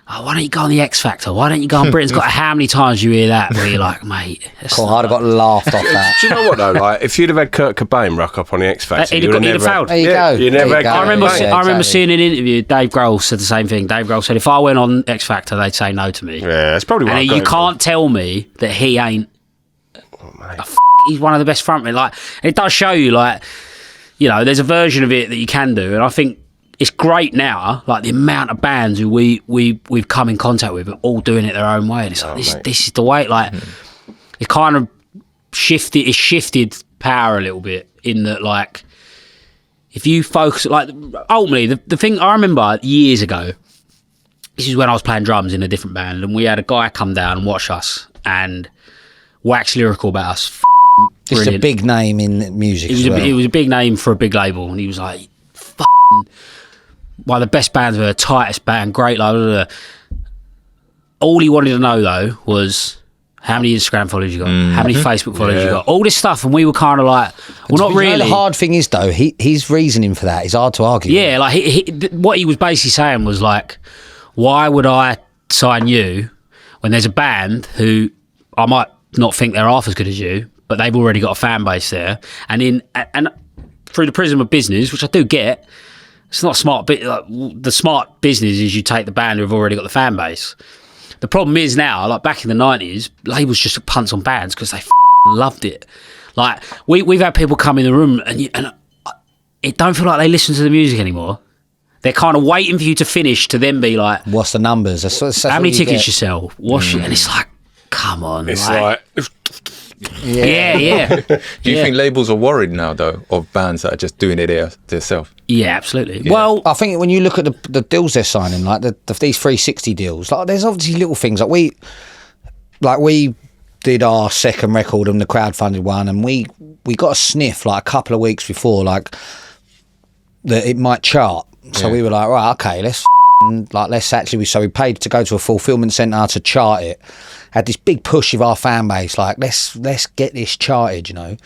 oh, why don't you go on the X Factor? Why don't you go on Britain's Got? How many times you hear that where you're like, mate, cool, I'd have got laughed off that. Do you know what though? Like, if you'd have had Kurt Cobain rock up on the X Factor, He'd you'd have never failed. There you go. You never had I remember, Cobain. I remember seeing an interview. Dave Grohl said the same thing. Dave Grohl said, if I went on X Factor, they'd say no to me. Yeah, that's probably what And you can't tell me that he ain't. He's one of the best frontmen. Like, and it does show you, like, you know, there's a version of it that you can do, and I think it's great now. Like the amount of bands who we've come in contact with are all doing it their own way. And it's like this is the way. Like it kind of shifted. It shifted power a little bit in that like. If you focus, like, ultimately, the thing I remember years ago, this is when I was playing drums in a different band, and we had a guy come down and watch us and wax lyrical about us. Just a big name in music. It was a big name for a big label, and he was like, one of the best bands, the tightest band, great. Blah, blah, blah. All he wanted to know, though, was how many Instagram followers you got, how many Facebook followers you got, all this stuff, and we were kind of like, well, not really. The hard thing is, though, his reasoning for that is hard to argue. Yeah, like what he was basically saying was like, why would I sign you when there's a band who I might not think they're half as good as you, but they've already got a fan base there, and through the prism of business, which I do get, it's not smart. But like, the smart business is you take the band who've already got the fan base. The problem is now, like back in the 90s, labels just took punts on bands because they loved it. Like, we've had people come in the room and it don't feel like they listen to the music anymore. They're kind of waiting for you to finish to then be like... What's the numbers? That's how many tickets you sell? And it's like, come on. It's like yeah. Do you think labels are worried now, though, of bands that are just doing it themselves? Yeah, absolutely. Yeah. Well, I think when you look at the deals they're signing, like these 360 deals, like there's obviously little things we did our second record on the crowdfunded one, and we got a sniff like a couple of weeks before, like that it might chart. So we were like, right, okay, let's actually. So we paid to go to a fulfillment centre to chart it. Had this big push of our fan base, like let's get this charted, you know.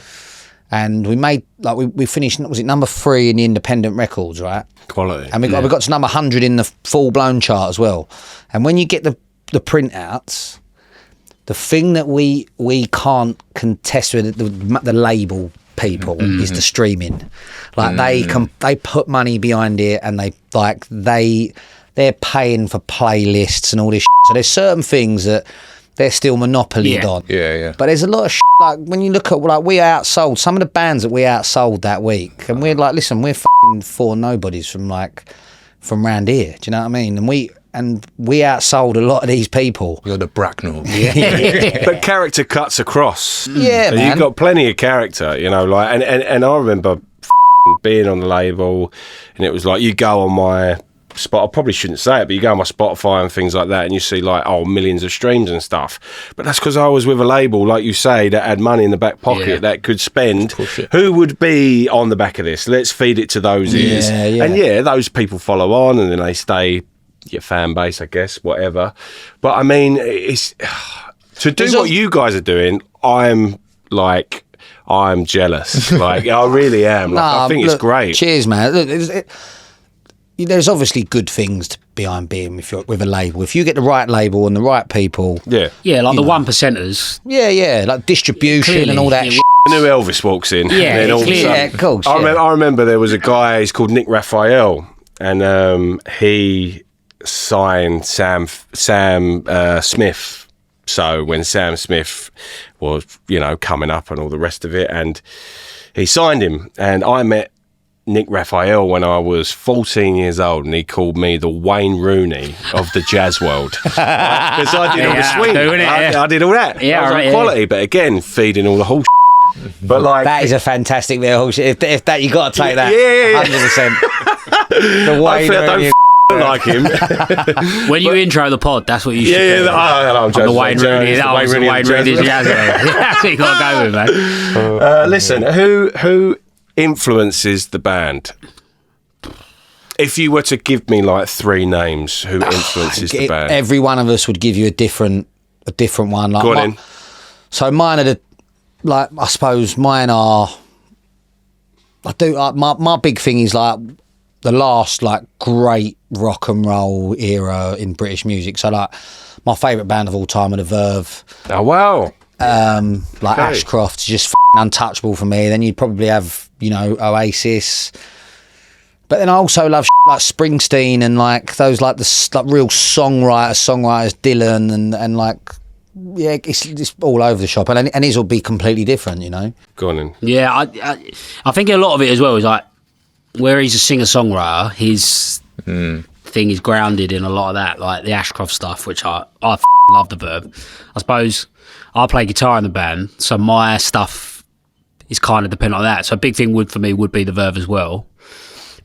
And we made like we finished. Was it number 3 in the independent records, right? quality. And we got to number 100 in the full blown chart as well. And when you get the printouts, the thing that we can't contest with the label people is the streaming. Like they put money behind it, and they're paying for playlists and all this shit. So there's certain things that they're still monopolied on. Yeah. But there's a lot of shit, like when you look at like we outsold some of the bands that we outsold that week, and we're like, listen, we're f***ing 4 nobodies from round here. Do you know what I mean? And we outsold a lot of these people. You're the Bracknall. But character cuts across. Yeah, so man. You've got plenty of character, you know, like, and I remember being on the label, and it was like, you go on my spot, I probably shouldn't say it, but you go on my Spotify and things like that, and you see like, millions of streams and stuff. But that's because I was with a label, like you say, that had money in the back pocket that could spend. Who would be on the back of this? Let's feed it to those ears. And those people follow on, and then they stay your fan base, I guess, whatever. But I mean, it's to do what you guys are doing. I'm jealous. Like, I really am. Like, I think it's great. Cheers, man. Look, there's obviously good things behind being with a label. If you get the right label and the right people, like the one percenters, like distribution and all that. Shit. I knew Elvis walks in. Yeah, all of a sudden, cool. I remember there was a guy. He's called Nick Raphael, and he signed Sam Smith. So when Sam Smith was, coming up and all the rest of it, and he signed him, and I met Nick Raphael when I was 14 years old, and he called me the Wayne Rooney of the jazz world because I did all the swing. I did all that. I was like quality, but again, feeding all the whole. But like that is a fantastic little shit. If that you got to take that, 100%. The Wayne Rooney. Like him. When you intro the pod, that's what you should do. I'm the Wayne Rooney. That was the Wayne Rooney jazz world. That's what you got to go with, man. Listen, who influences the band? If you were to give me like 3 names, who influences the band? Every one of us would give you a different one. Like Go on in. So mine are I suppose mine are. My big thing is like the last like great rock and roll era in British music. So like my favourite band of all time are the Verve. Oh wow. Ashcroft's just untouchable for me. Then you'd probably have Oasis, but then I also love like Springsteen and like those like the real songwriters Dylan and like it's all over the shop, and his will be completely different, Go on in. Yeah, I think a lot of it as well is like where he's a singer-songwriter, his thing is grounded in a lot of that, like the Ashcroft stuff, which I love the Verve. I suppose I play guitar in the band, so my stuff is kind of dependent on that. So a big thing for me would be the Verve as well.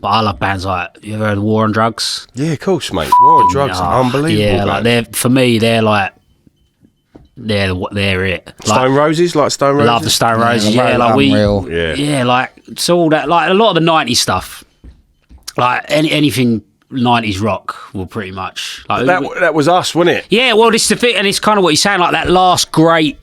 But I love bands like, you ever heard of War on Drugs? Yeah, of course, mate. War on Drugs are unbelievable. Yeah, like they're it. Stone Roses, like Stone Roses? Love the Stone Roses, yeah, like Unreal. Yeah, like, so all that, like a lot of the 90s stuff, like anything 90s rock will pretty much. Like, that was us, wasn't it? Yeah, well, this is the thing, and it's kind of what you're saying, like that last great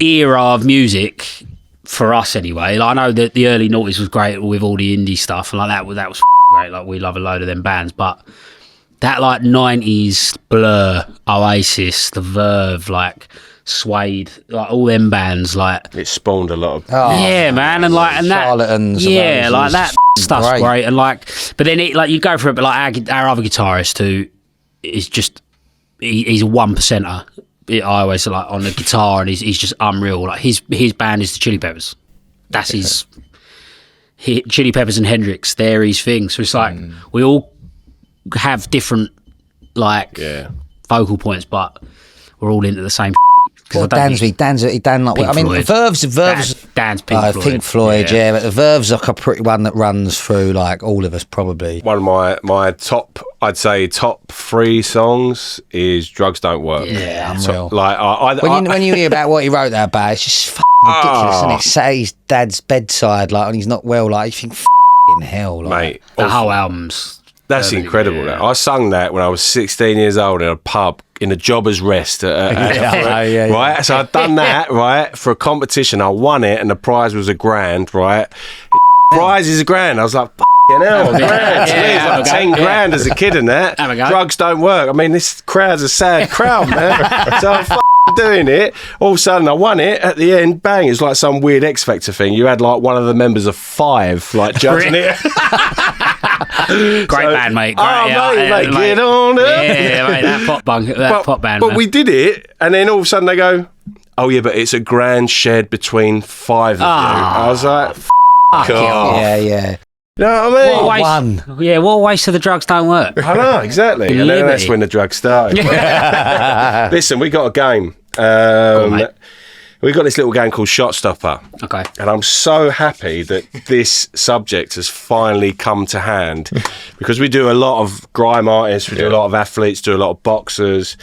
era of music, for us anyway. Like, I know that the early noughties was great with all the indie stuff, and like that was great, like we love a load of them bands, but that like 90s Blur, Oasis, The Verve, like Suede, like all them bands, like it spawned a lot of yeah, man, and like and that Charlatans, yeah, like that stuff's great, and like, but then like you go for it, but like our other guitarist who is just he's a 1%er. I always like on the guitar, and he's just unreal. Like his band is the Chili Peppers. That's his Chili Peppers and Hendrix. They're his thing. So it's like we all have different like vocal points, but we're all into the same. Well, Dan's like. Pink I mean, Floyd. Verve's Dan's Pink Floyd. Pink Floyd, yeah, but the Verve's like a pretty one that runs through like all of us probably. One of my top, I'd say top 3 songs is Drugs Don't Work. Yeah, unreal. So, like when you hear about what he wrote that about, it's just fucking ridiculous, and it say his dad's bedside, like when he's not well, like you think fucking hell, like, mate, The whole album's that's incredible. Yeah. That I sung that when I was 16 years old in a pub in a jobber's rest. Yeah. Right, so I'd done that right for a competition. I won it, and the prize was $1,000. Right, prize is $1,000. I was like, "Fucking hell, $1,000!" Yeah, like 10 grand as a kid in that. Have a go. Drugs don't work. I mean, this crowd's a sad crowd, man. So I'm doing it. All of a sudden, I won it. At the end, bang! It's like some weird X Factor thing. You had like one of the members of 5 like judging it. great band, mate. Great, mate, get on up. Yeah, mate, that pop band. But man. we did it, and then all of a sudden they go, "Oh yeah, but it's $1,000 shared between 5 of you." I was like, God. yeah. You know what I mean? What a waste. Yeah, what a waste of the drugs don't work. I know, exactly. And then that's when the drugs started. Listen, we got a game. Mate. We got this little game called Shot Stopper. Okay. And I'm so happy that this subject has finally come to hand, because we do a lot of grime artists, we do a lot of athletes, do a lot of boxers.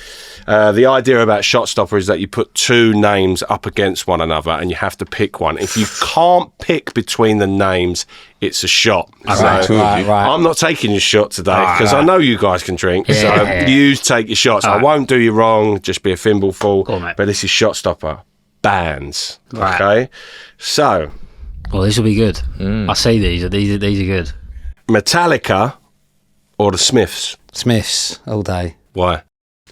The idea about Shot Stopper is that you put 2 names up against one another and you have to pick one. If you can't pick between the names, it's a shot. Right. I'm not taking your shot today because I know you guys can drink. So you take your shots. I won't do you wrong, just be a thimbleful. Go on, mate. But this is Shot Stopper. Bands. Right. Okay? So, Well, this will be good. I see these are good. Metallica or the Smiths? Smiths all day. Why?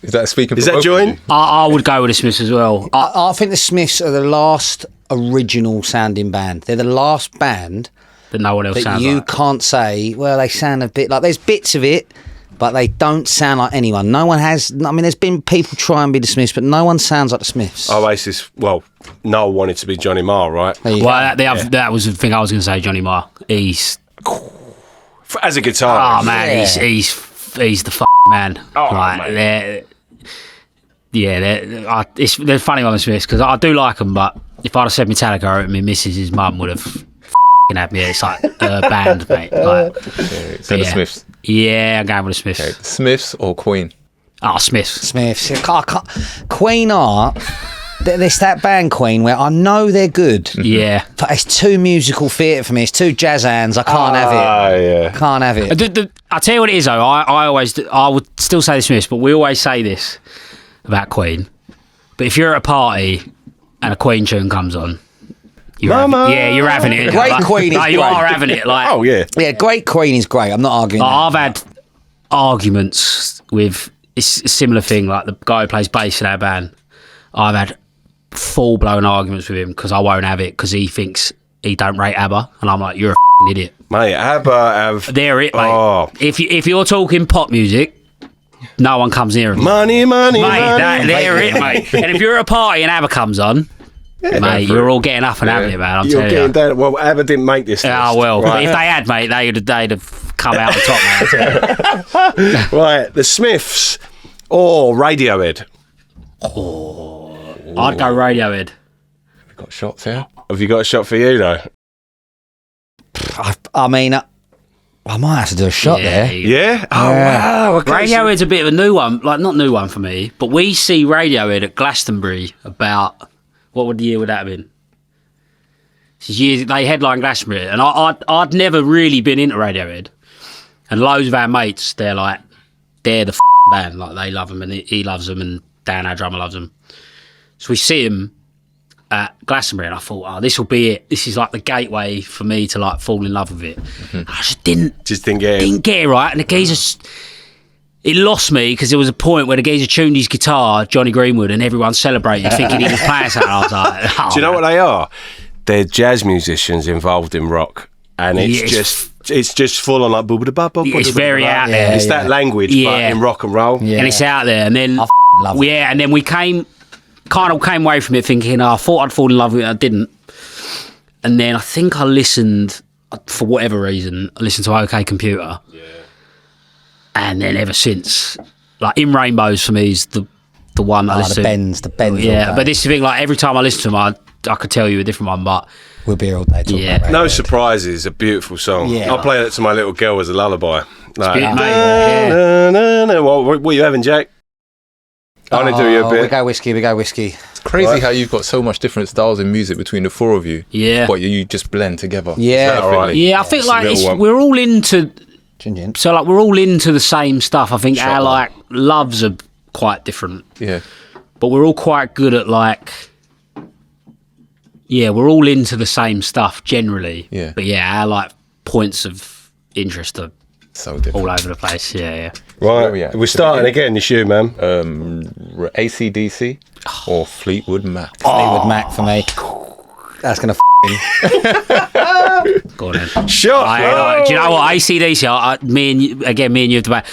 Is that speaking? Is for that both of join? you? I would go with the Smiths as well. I think the Smiths are the last original sounding band. They're the last band That no one else that sounds you like. can't say, well, they sound a bit like, there's bits of it, but they don't sound like anyone. No one has, I mean, there's been people try and be the Smiths, but no one sounds like the Smiths. Oasis, well, Noel wanted to be Johnny Marr, right? There you Well, go. that was the thing I was going to say. Johnny Marr. He's As a guitarist. oh man, Yeah. he's the man. Oh, like, mate. they're funny on the Smiths because I do like them, but if I'd have said Metallica, my missus' mum would have had me. It's like a band, mate. Like, So the yeah. Smiths. Yeah, I'm going with the Smiths. Okay. Smiths or Queen? Oh, Smiths. Smiths. Queen are, there's that band Queen where I know they're good, Yeah. but it's too musical theatre for me. It's too jazz hands. I can't have it. Yeah. Can't have it. I'll tell you what it is though. I would still say the Smiths, but we always say this about Queen. But if you're at a party and a Queen tune comes on, you're having it. Great Queen is you great. are having it. Like, Oh, yeah. Yeah, great Queen is great. I'm not arguing. like, that. I've had arguments with it's a similar thing. Like the guy who plays bass in our band, I've had full blown arguments with him because I won't have it because he thinks he don't rate ABBA, and I'm like, you're a f***ing idiot. Mate, ABBA have... They're it, mate. Oh. If you're talking pop music, no one comes near them. Money, Mate, they're it, mate. And if you're at a party and ABBA comes on, Mate, you're all getting up and having it, man. I'm You're telling getting you. down. Well, ABBA didn't make this list. Oh, well. Right. If they had, mate, they'd have come out on top, man. I tell you. Right, the Smiths or Radiohead? I'd go Radiohead. We've got shots here. Have you got a shot for you, though? I mean, I might have to do a shot there. Yeah? Oh, wow. Okay. Radiohead's a bit of a new one, like not new one for me, but we see Radiohead at Glastonbury about, what year would that have been? This is years, they headlined Glastonbury, and I'd never really been into Radiohead, and loads of our mates, they're the band, like they love them, and he loves them, and Dan, our drummer, loves them. So we see him at Glastonbury, and I thought, oh, this will be it. This is like the gateway for me to like fall in love with it. I just didn't get it right, and the geezer, it lost me because there was a point where the geezer tuned his guitar, Johnny Greenwood, and everyone celebrated thinking he was playing something. I was like, oh, Do you know what they are? They're jazz musicians involved in rock, and it's just full on like it's very out there. It's that language, but in rock and roll. And it's out there. And then love it. and then we came away from it thinking, I thought I'd fall in love with it, I didn't. And then I think I listened, for whatever reason, I listened to OK Computer. Yeah. And then ever since, like In Rainbows for me is the one I listen the Bends. Yeah, but this is the thing, like every time I listen to them, I could tell you a different one, but we'll be here all day talking about No Radiohead. Surprises, a beautiful song. Yeah. I'll play that to my little girl as a lullaby. Like, Mate, yeah. What are you having, Jack? I want to do you a bit. We go whiskey. It's crazy how you've got so much different styles in music between the four of you. Yeah. But you just blend together. Yeah. Is that right? Yeah, I think like little one. we're all into. Gin. So like we're all into the same stuff. I think our like loves are quite different, Yeah. but we're all quite good at like. Yeah, we're all into the same stuff generally. Yeah. But yeah, our like points of interest are So different. all over the place. Yeah. Right, Where we at? we're starting again. It's you, man. AC/DC or Fleetwood Mac. Fleetwood Mac for me. That's gonna Go on then. Shot. Do you know what? AC/DC, me and you have debate.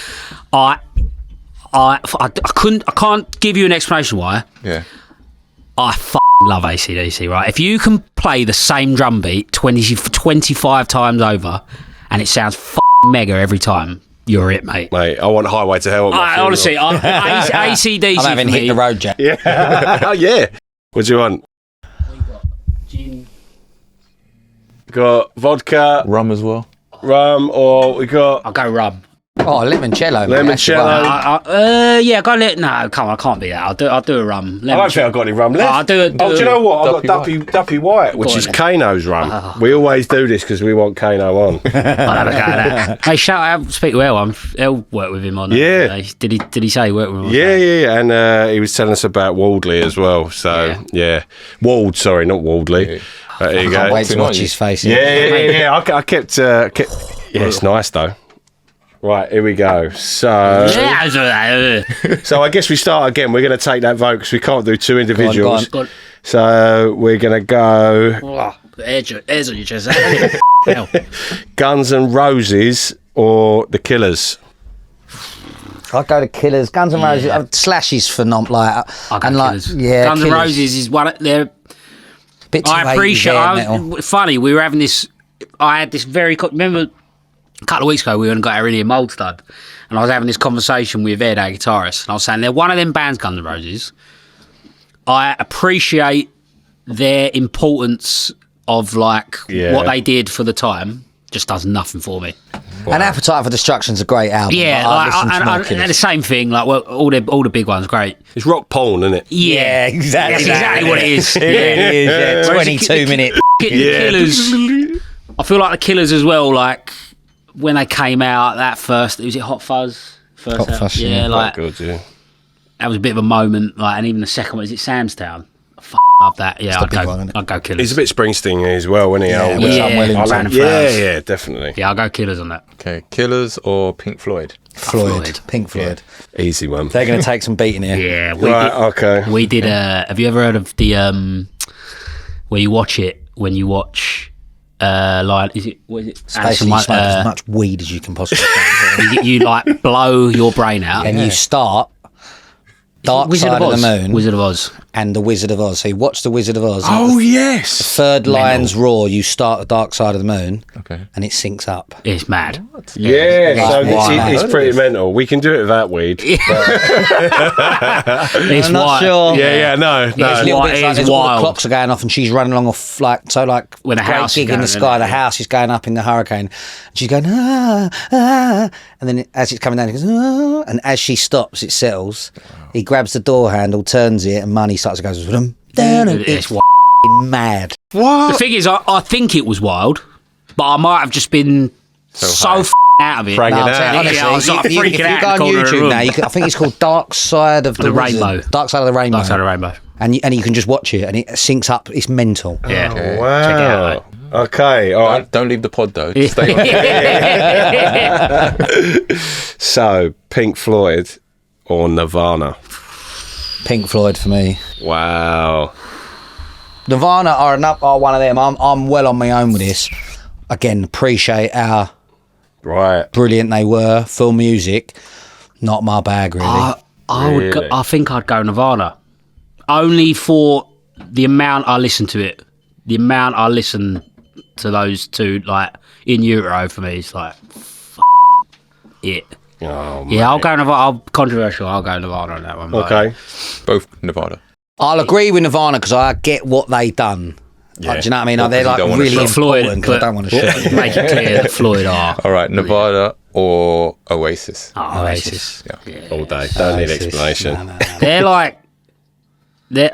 I can't give you an explanation why. Yeah. I love AC/DC, right? If you can play the same drum beat 25 times over and it sounds mega every time, you're it, mate. Mate, I want Highway to Hell. At my funeral. Honestly, AC/DC I'm having for hit me, the road, Jack. Yeah. Oh, yeah. What do you want? Gin. Got vodka, Rum as well. rum, or we got I'll go rum. Oh, limoncello. mate. That's the Limoncello. one. Yeah, go let. No, come on, I can't be that. I'll do a rum. I don't think I've got any rum left. I'll do it. Oh, do you know what? I've got Duppy Duppy White, which is on Kano's rum. We always do this because we want Kano on. I'll have a go at that. Hey, shout out, speak to El. El worked with him on that. Yeah. Did he say he worked with him on Yeah, that? yeah, and he was telling us about Waldley as well. So, yeah. Wald, sorry, not Waldley. There you I can't go. wait to watch his face. Yeah. I kept. Yeah, it's nice though. Right, here we go. So I guess we start again. We're going to take that vote because we can't do two individuals. Go on. So we're going to go Airs on your chest. Hell. Guns N' Roses or The Killers. I'll go to Killers. Guns N' Roses. Slash is phenomenal. I'll go Killers. Yeah, Guns N' Killers. Roses is one. They're. Bit too I appreciate. 80s there, metal. Funny, we were having this. I had this remember a couple of weeks ago we went and got our Indian Mold Stud, and I was having this conversation with Ed, our guitarist, and I was saying they're one of them bands, Guns N' Roses. I appreciate their importance of like what they did for the time. Just does nothing for me. And Appetite for Destruction's a great album. Yeah, but I like, listen to more and Killers. the same thing. Like all the big ones, great. It's rock porn, isn't it? Yeah, exactly. That's exactly what it is. It really is, yeah. Whereas 22 minute. The Killers. I feel like the Killers as well. Like when they came out, that first was it Hot Fuzz? First Hot out? Fuzz, yeah, yeah. like Good, yeah. that was a bit of a moment. Like, and even the second one, is it Samstown? I love that. Yeah, the big one, isn't it? I'd go Killers. He's a bit Springsteen as well, isn't he? Yeah, Old, with Yeah. Sam Wellington. Brandon yeah, Flowers. yeah, definitely. Yeah, I'll go Killers on that. Okay, Killers or Pink Floyd? Floyd. Pink Floyd. Easy one. They're going to take some beating here. Yeah, Okay. we did. Have you ever heard of the where you watch it when you watch like what is it? Basically, you smoke as much weed as you can possibly smoke. you blow your brain out. And you start Dark Wizard Side of of the Oz. Moon. Wizard of Oz. and The Wizard of Oz. So you watch The Wizard of Oz. Oh, yes. Third line's roar, you start The Dark Side of the Moon, Okay. and it syncs up. It's mad. Yeah, so wild. it's pretty mental. We can do it without weed. It's I'm not wild. sure. Yeah, no. There's little It bits like is there's all the wild. clocks are going off and she's running along off like When the great house is gig in going, the isn't sky, it? the house is going up in the hurricane. And she's going and then as it's coming down, it goes and as she stops, it settles. He grabs the door handle, turns it, and money starts to go down. It's It's wild. mad. The thing is, I think it was wild, but I might have just been so out of it. Fragging No, I'm out. saying, honestly, I was like if you freaking go out on in the corner of the YouTube room. now, I think it's called Dark Side of the Wizard. Rainbow. Dark Side of the Rainbow. Dark Side of the Rainbow. And you can just watch it, and it syncs up. It's mental. Yeah. Okay. Wow. Check it out, Okay, all right. Don't leave the pod though. Stay on. So, Pink Floyd or Nirvana? Pink Floyd for me. Wow. Nirvana are one of them. I'm well on my own with this. Again, appreciate how Right. brilliant they were. Full music, not my bag really. Really? I think I'd go Nirvana, only for the amount I listen to it. The amount I listen to those two, like in utero, for me, it's like it. Oh, Yeah, I'll go Nirvana. Controversial. I'll go Nirvana on that one. but- okay. Both Nevada. I'll agree with Nirvana because I get what they done. Yeah. Like, do you know what I mean? Well, They're 'cause you like don't wanna really show Floyd, important because I but- don't want to show. Make it clear that Floyd are All right, Nevada or Oasis. Oasis. Yeah. All day. Don't need Oasis. explanation. No. They're like, they're.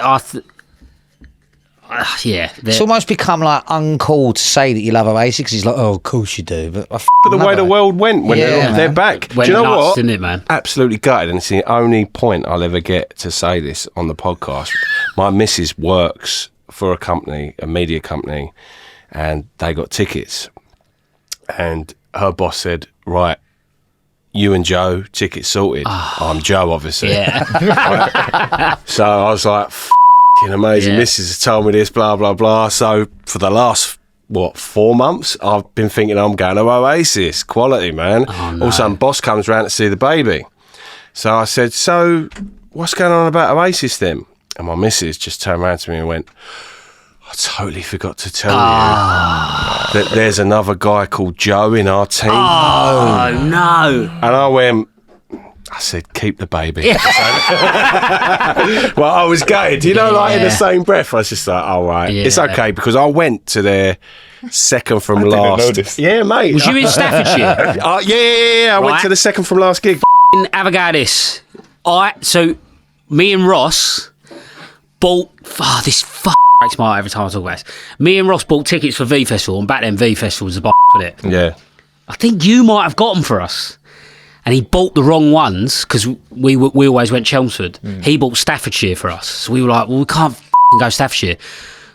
Yeah, It's almost become like uncool to say that you love Oasis because he's like, oh, of course you do. But, But the way the world went when Yeah, they're man. back. Went Do you know nuts, what? didn't it, man? Absolutely gutted, and it's the only point I'll ever get to say this on the podcast. My missus works for a company, a media company, and they got tickets. And her boss said, right, you and Joe, tickets sorted. I'm Joe, obviously. Yeah. So I was like, amazing. Yeah. Missus has told me this, blah, blah, blah. So for the last, 4 months, I've been thinking I'm going to Oasis. Quality, man. Oh, no. All of a sudden, boss comes round to see the baby. So I said, so what's going on about Oasis then? And my missus just turned around to me and went, I totally forgot to tell you that there's another guy called Joe in our team. Oh no! And I said, keep the baby. Well, I was gutted, in the same breath. I was just like, all right, it's Yeah. okay, because I went to their second from didn't last. know this. Yeah, mate. Was you in Staffordshire? Yeah. I went Right. to the second from last gig. Have a go at this. So me and Ross bought. Oh, this breaks my heart every time I talk about this. Me and Ross bought tickets for V Festival, and back then V Festival was a with it. Yeah. I think you might have got them for us. And he bought the wrong ones because we always went Chelmsford. He bought Staffordshire for us. So we were like, well, we can't go Staffordshire.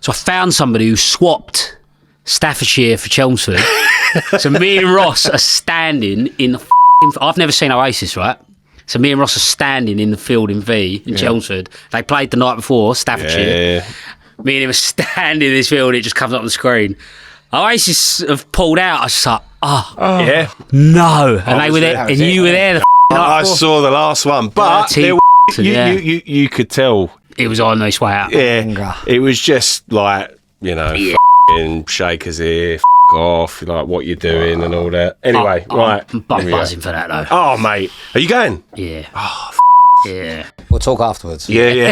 So I found somebody who swapped Staffordshire for Chelmsford. So me and Ross are standing in the I've never seen Oasis, right? So me and Ross are standing in the field in V in Chelmsford. They played the night before, Staffordshire. Yeah. Me and him are standing in this field. It just comes up on the screen. Oasis have pulled out. I was just like, Yeah. no. And they was were there, there. and you were there the night I before. saw the last one, but Dirty there yeah. you could tell. It was on this way out. Yeah. It was just like, f***ing shakers here, off, like what you're doing and all that. Anyway, right. I'm buzzing for that though. Oh, mate. Are you going? Yeah. Yeah. We'll talk afterwards. Yeah.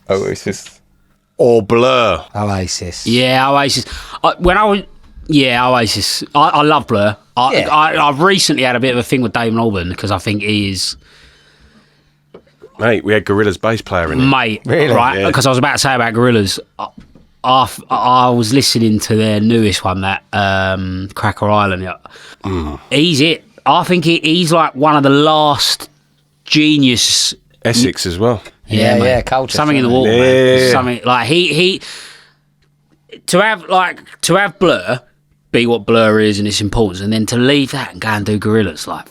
Oasis. Or Blur. Oasis. Yeah, Oasis. Oasis. I love Blur. I've recently had a bit of a thing with Damon Albarn because I think he is, Mate, we had Gorillaz bass player in it. mate, Really? right? Yeah. Because I was about to say about Gorillaz. I was listening to their newest one, that Cracker Island. He's it. I think he's like one of the last genius. Essex as well. Yeah, mate. culture. Something in the water, Yeah. man. Something like he to have Blur be what Blur is and its importance, and then to leave that and go and do Gorillaz, like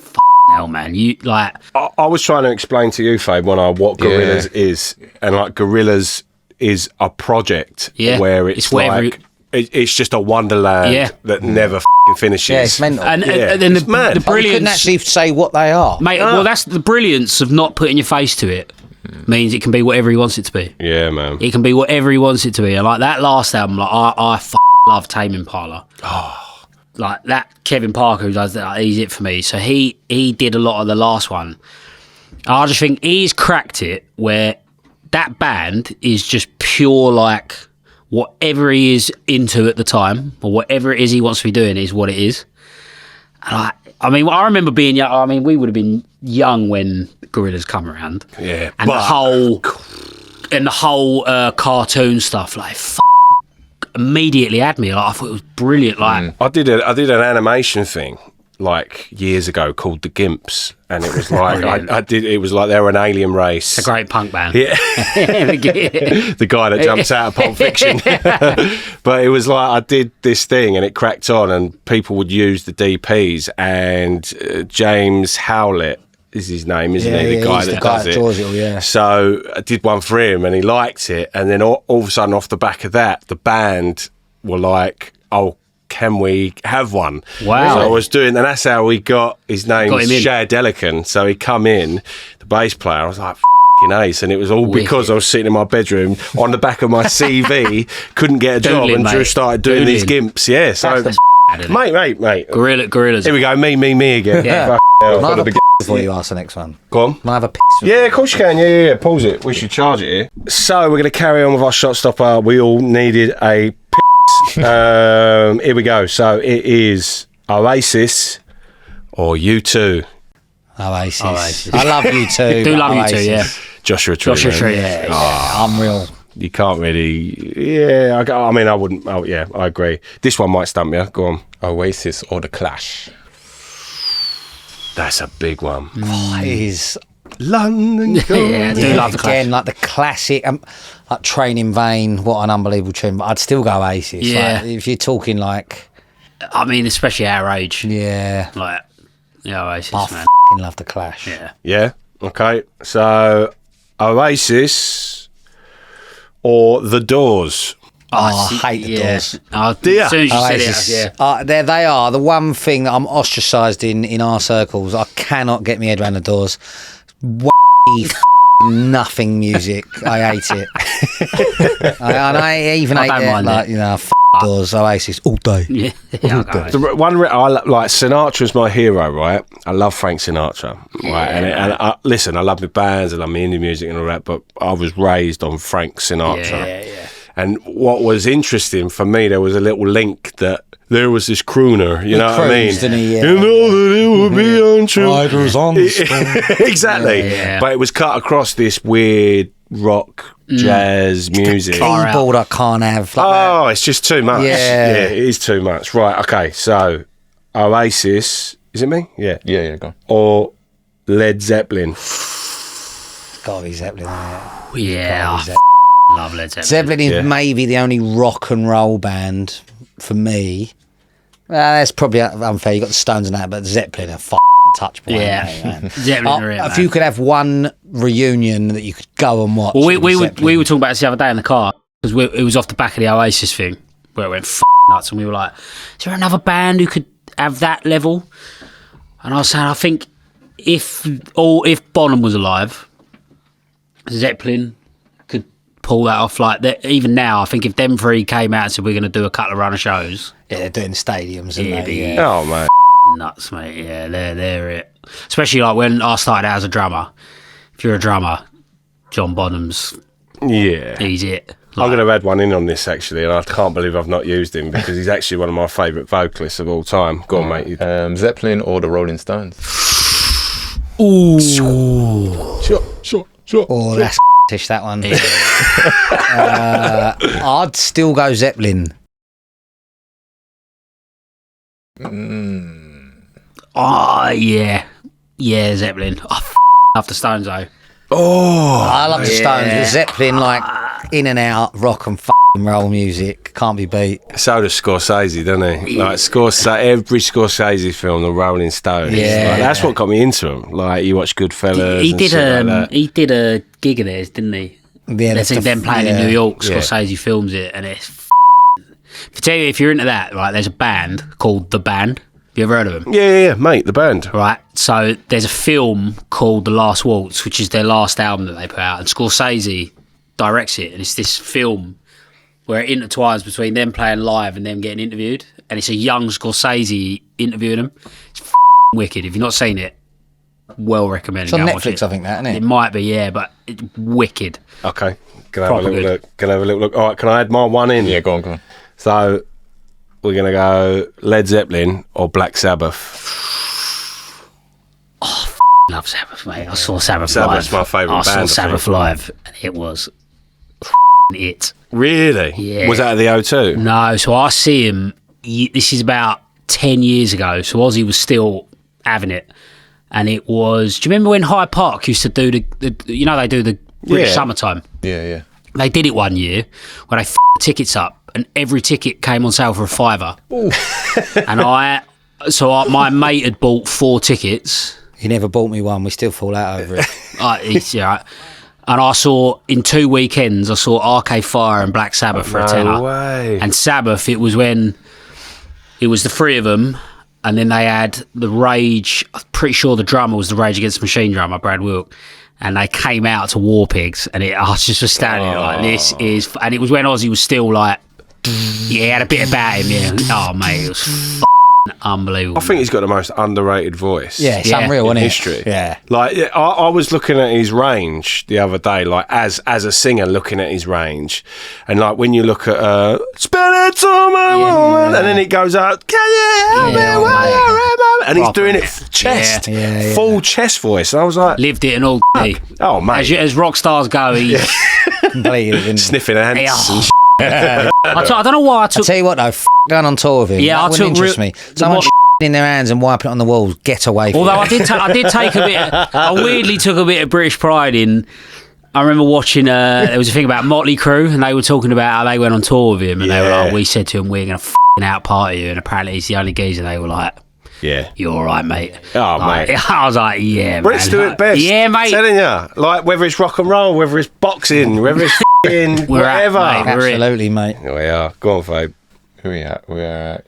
hell, man. You like I was trying to explain to you, Fabe, what Gorillaz is, and like Gorillaz is a project where it's wherever like it's just a wonderland that never finishes. Yeah, it's mental. and Yeah, then it's mad. the You couldn't brilliance, actually say what they are. mate. Well, that's the brilliance of not putting your face to it. means it can be whatever he wants it to be. Yeah, man. It can be whatever he wants it to be. And like that last album, like I love Tame Impala. Oh. Like that Kevin Parker who does that, like, he's it for me. So he did a lot of the last one. I just think he's cracked it where that band is just pure, like, whatever he is into at the time or whatever it is he wants to be doing is what it is. And I mean, I remember being young. I mean, we would have been young when Gorillaz come around. Yeah. And the whole cartoon stuff, like, immediately had me. Like, I thought it was brilliant. Like, I did an animation thing like years ago called The Gimps, and it was like it was like they were an alien race. It's a great punk band. Yeah. The guy that jumps out of Pulp Fiction. But it was like I did this thing and it cracked on, and people would use the DPs, and James Howlett is his name, isn't he? The guy that does it. Draws it all, yeah. So I did one for him and he liked it, and then all of a sudden off the back of that, the band were like, oh, can we have one? Wow. So I was doing, and that's how we got his name, Shad Delican. So he come in, the bass player. I was like, f***ing ace. And it was all because I was sitting in my bedroom on the back of my CV, couldn't get a job, and Drew started doing these Gimps. Yeah, so mate. Gorillaz. Here we go, me again. Yeah. Hell, Can I have a the piss before you ask the next one? Go on. Can I have a piss? Yeah, of course you can. Yeah. Pause it. We should charge it here. So we're going to carry on with our shot stopper. We all needed a piss. Here we go. So it is Oasis or U2. Oasis. I love you too. Do love you too, yeah. Joshua Tree. Yeah. Unreal. You can't really. Yeah, I mean, I wouldn't. Oh, yeah, I agree. This one might stump you. Go on. Oasis or The Clash? That's a big one. It is. London. Yeah, I do love the Clash. Again, like the classic, like Train in Vain. What an unbelievable tune! But I'd still go Oasis. Yeah. Like, if you're talking like, I mean, especially our age. yeah, Like, yeah, Oasis, I man. f***ing love the Clash. Yeah. Yeah. Okay. So Oasis or The Doors. I hate the Doors. Do ya? As soon as you said Oasis. it, yeah. There they are. The one thing that I'm ostracised in our circles. I cannot get my head around the Doors. Nothing music. I hate it. I even hate don't it. mind Like, it. you know, Doors, Oasis all day. Yeah, I'll go. The one like Sinatra's my hero, right? I love Frank Sinatra, right? And listen, I love my bands, I love my indie music and all that, but I was raised on Frank Sinatra. Yeah. And what was interesting for me, there was a little link that there was this crooner, you know what I mean? Cruised, didn't he? Yeah. You know that it would be untrue. Riders on the storm. Exactly. Yeah. But it was cut across this weird rock, jazz music. Keyboard I can't have. Like Oh, it's just too much. Yeah. It is too much. Right, okay, so Oasis, is it me? Yeah. Yeah, go on. Or Led Zeppelin. that. Gotta be Zeppelin. Yeah. Yeah, Gotta be I love Led Zeppelin. Zeppelin is Yeah. maybe the only rock and roll band for me. That's probably unfair. You got the Stones and that, but Zeppelin are touch point. Yeah. Man. Zeppelin are it, If man. you could have one reunion that you could go and watch. Well, we it was were Zeppelin. talking about this the other day in the car because it was off the back of the Oasis thing where it went nuts, and we were like, "Is there another band who could have that level?" And I was saying, I think if Bonham was alive, Zeppelin could pull that off. Like that, even now, I think if them three came out and said we're going to do a couple of run of shows, Yeah, they're doing stadiums, Yeah, aren't they? yeah. Yeah. Oh, man. nuts, mate. Yeah, they're it. Especially like when I started out as a drummer. If you're a drummer, John Bonham's Yeah. he's it. I'm going to add one in on this, actually, and I can't believe I've not used him because he's actually one of my favourite vocalists of all time. Go on, mate. Zeppelin or the Rolling Stones? Ooh. Sure. Oh, that's tish, that one. I'd still go Zeppelin. Oh, yeah. Yeah, Zeppelin. Oh, love the Stones, though. I love the Stones, but Zeppelin, like, in and out, rock and roll music, can't be beat. So does Scorsese, doesn't he? Like every Scorsese film, The Rolling Stones. Yeah. Like, that's what got me into them. Like you watch Goodfellas. He and did shit like that. he did a gig of theirs, didn't he? Yeah, Let's think them playing in New York. Yeah. Scorsese films it, and it's. To tell you, if you're into that, right? There's a band called The Band. Have You ever heard of them? Yeah, mate, the band. Right. So there's a film called The Last Waltz, which is their last album that they put out, and Scorsese directs it, and it's this film where it intertwines between them playing live and them getting interviewed, and it's a young Scorsese interviewing them. It's wicked. If you've not seen it, well recommended. It's on Go and watch Netflix, I think, that, isn't it? It might be, yeah, but it's wicked. Okay, can I have a Proper little good. look? Can I have a little look? All right, can I add my one in? Yeah, go on. So we're gonna go Led Zeppelin or Black Sabbath. Love Sabbath, mate. I saw Sabbath Sabbath's live. my favourite I saw band, I Sabbath think. live, and it was it. Really? Yeah. Was that at the O2? No, so I see him. This is about 10 years ago. So Ozzy was still having it, and it was. Do you remember when Hyde Park used to do the you know, they do the British Yeah. summertime? Yeah. They did it one year where they tickets up, and every ticket came on sale for £5. And my mate had bought 4 tickets. He never bought me one. We still fall out over it. It's right. And I saw in 2 weekends, I saw Arcade Fire and Black Sabbath for a tenner. No way. And Sabbath, it was when it was the 3 of them, and then they had the Rage. I'm pretty sure the drummer was the Rage Against the Machine drummer, Brad Wilk. And they came out to War Pigs, and I was just standing there like, this is. And it was when Ozzy was still like, he had a bit about him, yeah. Oh mate, it was unbelievable. I think he's got the most underrated voice. Yeah, it's Yeah. unreal, in isn't it? history. Yeah. Like, I was looking at his range the other day, like as a singer looking at his range, and like when you look at "Spend It to My Woman," and then it goes out, "Can you help me?" And he's doing it chest, Yeah. full chest voice. And I was like, Lived it and all day. "Oh mate, As rock stars go, he's. Completely, didn't he? sniffing ants." Yeah. I don't know why I I took. tell you what though, going on tour with him, Yeah, that I wouldn't took interest me. the Someone more- in their hands and wiping it on the walls, get away from Although it. I did take a bit. I weirdly took a bit of British pride in. I remember watching. There was a thing about Motley Crue, and they were talking about how they went on tour with him, and they were like, "We said to him, we're going to out party you," and apparently he's the only geezer. They were like, Yeah. "You're all right, mate." Oh, Like, mate. I was like, "Yeah, Brits man." do it best. Yeah, mate. Telling you, like whether it's rock and roll, whether it's boxing, whether it's f***ing We're at, whatever. mate. We're in. Absolutely, mate. Here we are. Go on, Fabe. Who we at? We're at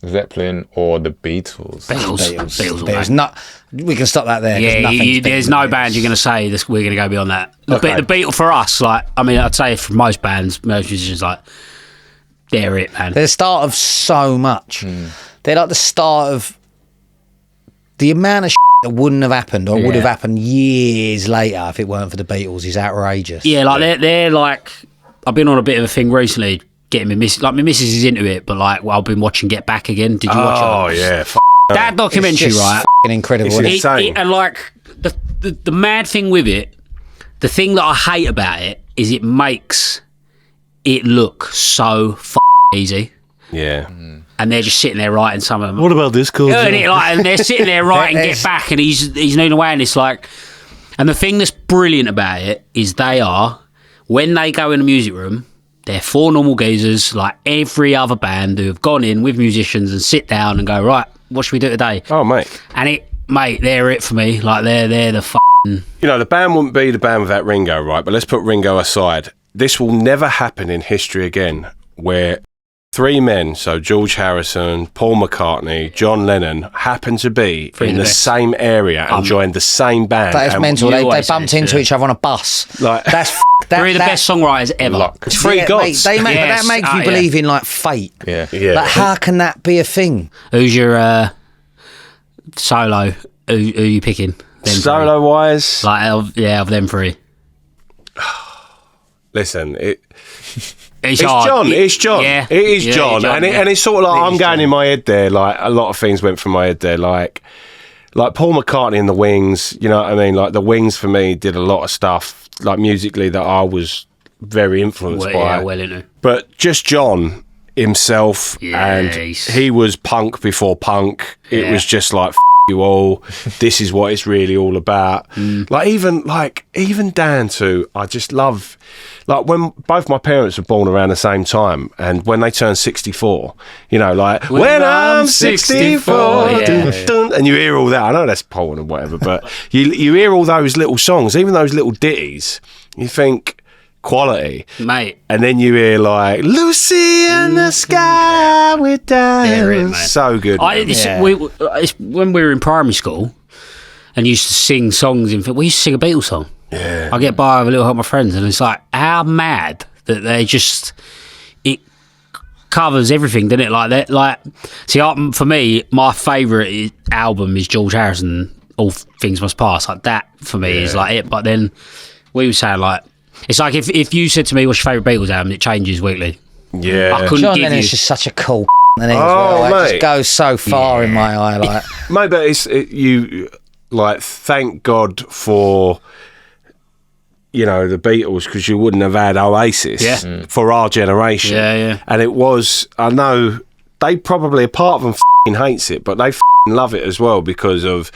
Zeppelin or the Beatles. Beatles, all There's day. not. We can stop that there. 'cause Yeah, nothing's there's beaten no the band you're going to say this. We're going to go beyond that. The Okay. Beatles for us, like, I mean, I'd say for most bands, most musicians, like, they're it, man. They're the start of so much. They're like the start of the amount of that wouldn't have happened or would have happened years later if it weren't for the Beatles is outrageous. Yeah, like they're like, I've been on a bit of a thing recently, getting my missus, like my missus is into it, but like, well, I've been watching Get Back Again. Did you watch it? Oh yeah. That It's documentary, just right? f***ing incredible. It's isn't it? insane. And like the mad thing with it, the thing that I hate about it is it makes it look so easy, Yeah. and they're just sitting there writing some of them. What about this called? Yeah, and they're sitting there writing There's- Get Back, and he's noodling away, and it's like, and the thing that's brilliant about it is they are, when they go in the music room, they're 4 normal geezers like every other band who have gone in with musicians and sit down and go, right, what should we do today? Oh mate. And mate, they're it for me. Like they're the You know, the band wouldn't be the band without Ringo, right? But let's put Ringo aside. This will never happen in history again, where 3 men, so George Harrison, Paul McCartney, John Lennon, happen to be Three of in the the best. same area and joined the same band. That is and mental. you They always bumped say, into yeah. each other on a bus. Like- That's that, three of the that- best songwriters ever. Luck. It's 3 yeah, gods. Mate, but Yes, that makes you yeah. believe in like fate. Yeah. Yeah. Like, how can that be a thing? Who's your solo? Who you picking? Them three. Solo wise, Like of them 3. listen, It's It's John. It's John. Yeah. It is Yeah, John. And yeah. it's sort of like It I'm is going John. in my head there. Like a lot of things went through my head there. Like Paul McCartney and the Wings. You know what I mean? Like the Wings for me did a lot of stuff like musically that I was very influenced by. well into. But just John himself, and Yes. he was punk before punk. It Yeah. was just like F- you all. This is what it's really all about. Like even down to I just love. Like when both my parents were born around the same time, and when they turned 64, you know, like when I'm 64, yeah. dun, dun, and you hear all that. I know that's Paul and whatever, but you hear all those little songs, even those little ditties. You think, quality, mate. and then you hear like Lucy in the sky with diamonds. So good. It's when we were in primary school and used to sing songs. We used to sing a Beatles song. Yeah. I get by with a little help my friends, and it's like how mad that they just it covers everything, doesn't it? Like that. Like, see, for me, my favourite album is George Harrison. All Things Must Pass. Like that for me is like it. But then we were saying like. It's like if you said to me, what's your favourite Beatles album, it changes weekly. Yeah. I couldn't John give Lennon's you... just such a cool and it just goes so far in my eye. Like, Mate, but you like thank God for the Beatles, because you wouldn't have had Oasis for our generation. Yeah. And it was, I know they probably, apart from hates it, but they love it as well because of.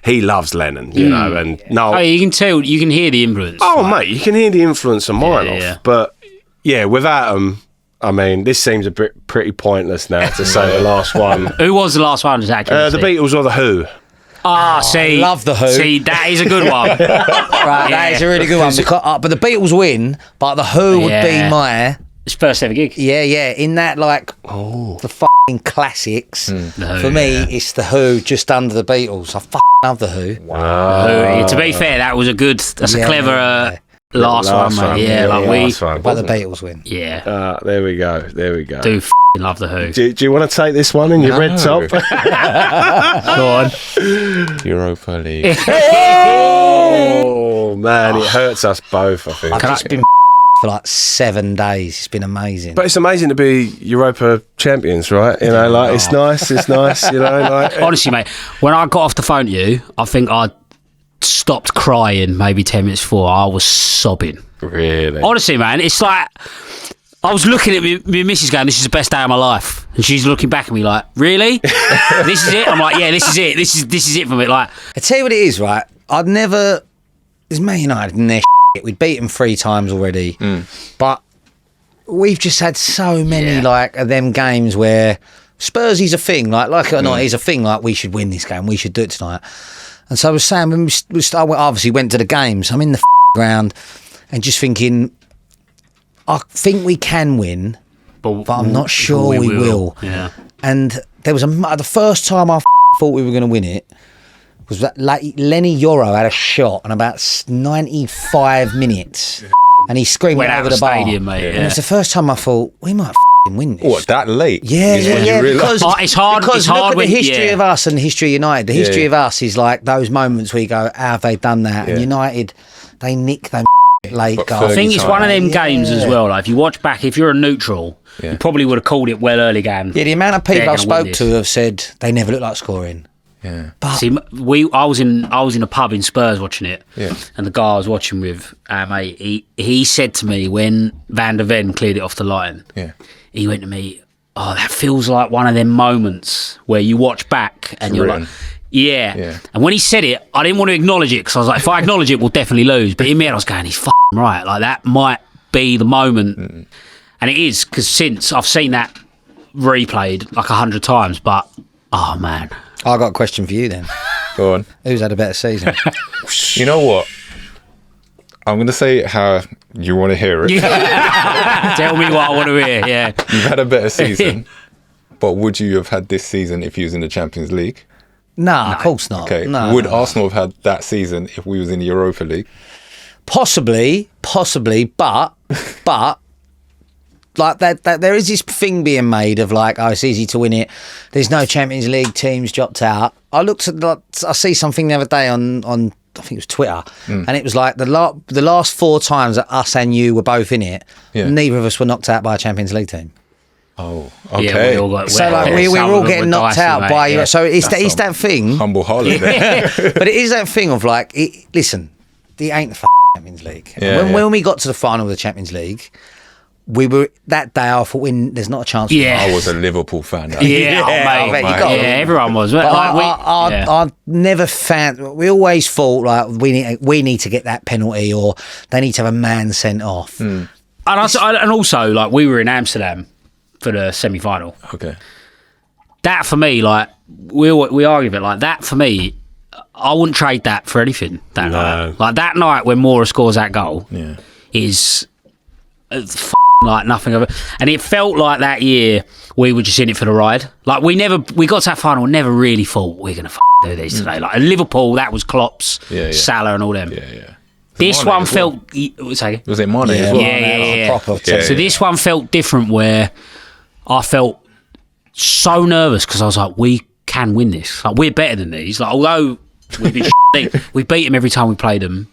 He loves Lennon, you know, and no. Oh, you can tell, you can hear the influence. Oh, mate, you can hear the influence of mine off. Yeah. But yeah, without them, I mean, this seems a bit pretty pointless now to say the last one. Who was the last one? Just The Beatles or the Who? See, love the Who. See, that is a good one. right, that is a really good one. Because, but the Beatles win, but the Who would be my. It's first ever gig. Yeah. In that, like, the fucking classics. For me, it's the Who just under the Beatles. I love the Who. Wow. To be fair, that's a clever last one, mate. Yeah, But the Beatles win. Yeah. There we go. Do love the Who. Do you want to take this one in your red top? Go on. Europa League. Oh, man, it hurts us both, I think. I've just been for like 7 days. It's been amazing. But it's amazing to be Europa champions, right? You know, like, it's nice, you know. Like, honestly, mate, when I got off the phone to you, I think I stopped crying maybe 10 minutes before. I was sobbing. Really? Honestly, man, it's like... I was looking at me missus going, this is the best day of my life. And she's looking back at me like, really? This is it? I'm like, yeah, this is it. This is it for me. Like, I tell you what it is, right? I'd never... It's Man United and their shit. We'd beat them 3 times already. But we've just had so many, like, of them games where Spurs is a thing. Like it or not, it's a thing. Like, we should win this game. We should do it tonight. And so I was saying, when we obviously went to the games, I'm in the ground and just thinking... I think we can win, but I'm not sure we will. Yeah. And there was the first time I thought we were going to win it was that Lenny Yoro had a shot in about 95 minutes, and he screamed Went over out the bar. stadium, mate. And it was the first time I thought we might win this. What, that late? Yeah. Because it's hard. Because It's hard look at when, the history of us and the history of United. The history of us is like those moments where you go, how have they done that? And United, they nick them late goals. I think it's one of them games as well. Like, if you watch back, if you're a neutral, you probably would have called it well early game. Yeah, the amount of people They're I've gonna win spoke to have said they never look like scoring. Yeah. But See, I was in a pub in Spurs watching it, Yeah. and the guy I was watching with, mate, he said to me when Van der Ven cleared it off the line, he went to me, oh, that feels like one of them moments where you watch back and you're like, yeah. And when he said it, I didn't want to acknowledge it because I was like, if I acknowledge it, we'll definitely lose. But in my head, I was going, he's right. Like, that might be the moment. And it is, because since I've seen that replayed like 100 times, but, oh, man. I got a question for you then. Go on. Who's had a better season? You know what? I'm going to say it how you want to hear it. Tell me what I want to hear, yeah. You've had a better season, but would you have had this season if you was in the Champions League? No, of course not. Okay. No, Would Arsenal have had that season if we was in the Europa League? Possibly, but like that there is this thing being made of like, oh, it's easy to win it. There's no Champions League teams dropped out. I looked at I see something the other day on I think it was Twitter, and it was like the last 4 times that us and you were both in it, neither of us were knocked out by a Champions League team. Oh, okay. Yeah, we all got, so like we were all getting knocked out by you. So it's that thing. Humble Harley there. But it is that thing of like, listen, it ain't the Champions League. When we got to the final of the Champions League, we were that day. I thought, there's not a chance. I was a Liverpool fan. Mate. Everyone was. But I never found. We always thought like we need to get that penalty, or they need to have a man sent off. And also, like, we were in Amsterdam for the semi-final. Okay. That for me, like, we argue it like that. For me, I wouldn't trade that for anything. That night, like that night when Moura scores that goal, is like nothing of it. And it felt like that year we were just in it for the ride. Like we got to that final, never really thought we're going to do this today. Like Liverpool, that was Klopp's, Salah and all them. Yeah. This Mane one as felt... Was it Mane as well? Yeah. Proper So this one felt different where I felt so nervous because I was like, we can win this. Like, we're better than these. Like, although we've been we beat them every time we played them,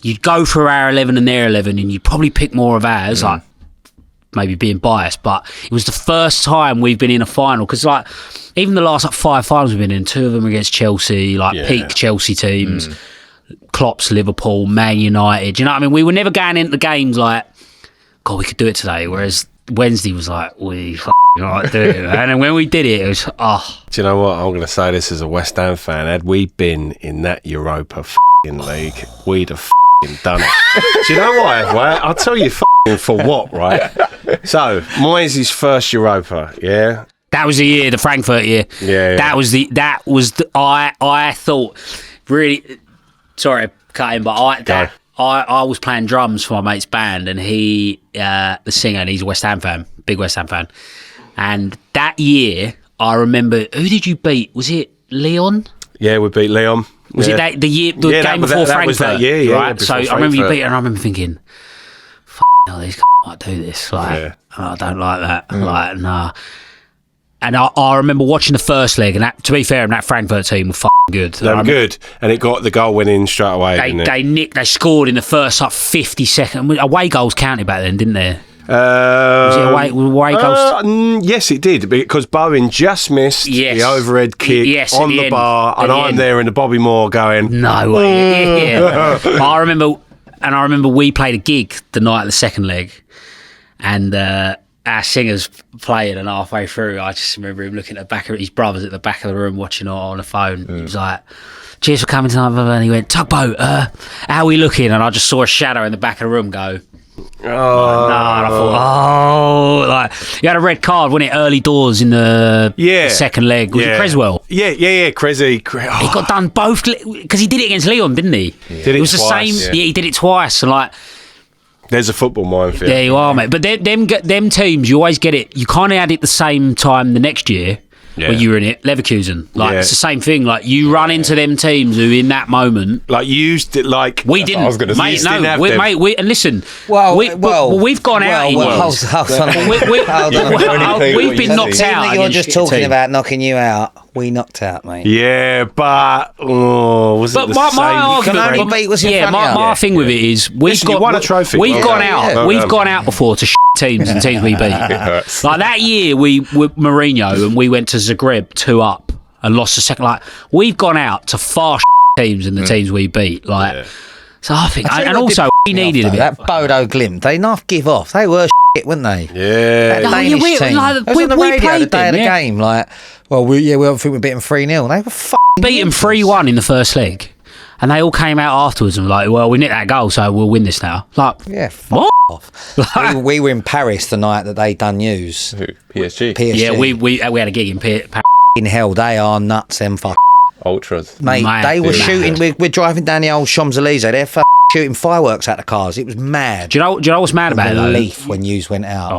you'd go for our 11 and their 11 and you'd probably pick more of ours, like maybe being biased, but it was the first time we've been in a final because like even the last like 5 finals we've been in, 2 of them against Chelsea, like peak Chelsea teams, Klopp's Liverpool, Man United, you know what I mean? We were never going into the games like, God, we could do it today, whereas Wednesday was like, we might do it, man. And when we did it, it was, Do you know what? I'm going to say this as a West Ham fan. Had we been in that Europa league, we'd have done it. Do you know why? Right? I'll tell you for what, right? So, Moyes' first Europa, yeah? that was the year, the Frankfurt year. Yeah. That was the I thought, really, sorry, cut in, but I was playing drums for my mate's band, and he, the singer, and he's a West Ham fan, big West Ham fan. And that year, I remember, who did you beat? Was it Leon? Yeah, we beat Leon. Was it that the year, the game before Frankfurt? That was that year, yeah. Right. So I remember you beat, and I remember thinking, "Hell, these might do this." Like, I don't like that. Like, nah. And I remember watching the first leg, and that, to be fair, that Frankfurt team were good. They were good, and it got the goal went in straight away. They scored in the first like 50 seconds. Away goals counted back then, didn't they? Was it away goals? Yes, it did, because Bowen just missed the overhead kick on the bar, and I'm there in the Bobby Moore going, no way. Yeah. I remember we played a gig the night of the second leg, and our singer's playing, and halfway through, I just remember him looking at the back of his brothers at the back of the room watching it on the phone. He was like, "Cheers for coming tonight," and he went, "Tugboat, how are we looking?" And I just saw a shadow in the back of the room go, and I thought, like, you had a red card, wasn't it, early doors in the second leg? Was it Creswell? Yeah, Cressy. He got done both, because he did it against Leon, didn't he? Did it was twice, the same. Yeah, he did it twice, and like, there's a football minefield. There you are, mate. But them teams, you always get it. You kind of had it the same time the next year when you were in it. Leverkusen, like it's the same thing. Like you run into them teams who, in that moment, like used it. Like we didn't. I was going to say, mate. And listen, we've gone out. We've been knocked out. You're just talking about knocking you out. We knocked out, mate. Yeah, but was it the same? My thing with it is we've won a trophy. We've gone out. We've gone out before to teams and teams we beat. Like that year, we were Mourinho and we went to Zagreb 2-up and lost the second. Like we've gone out to far teams and the teams we beat. Like so, I think, and also we needed a bit. That Bodo Glimt, they not give off. They were shit, weren't they? Yeah. That Danish team. Like, we on the radio the day of the game. Like, we don't think we beat them 3-0. They were fucking beat them 3-1 in the first leg. And they all came out afterwards and were like, well, we nicked that goal, so we'll win this now. Like, what? Off. we were in Paris the night that they done news. Who? PSG? Yeah, we had a gig in Paris. In hell, they are nuts, them ultras. Mate, they were shooting. We're driving down the old Champs-Elysees. They're shooting fireworks at the cars. It was mad. Do you know what's mad about it? Relief when news went out.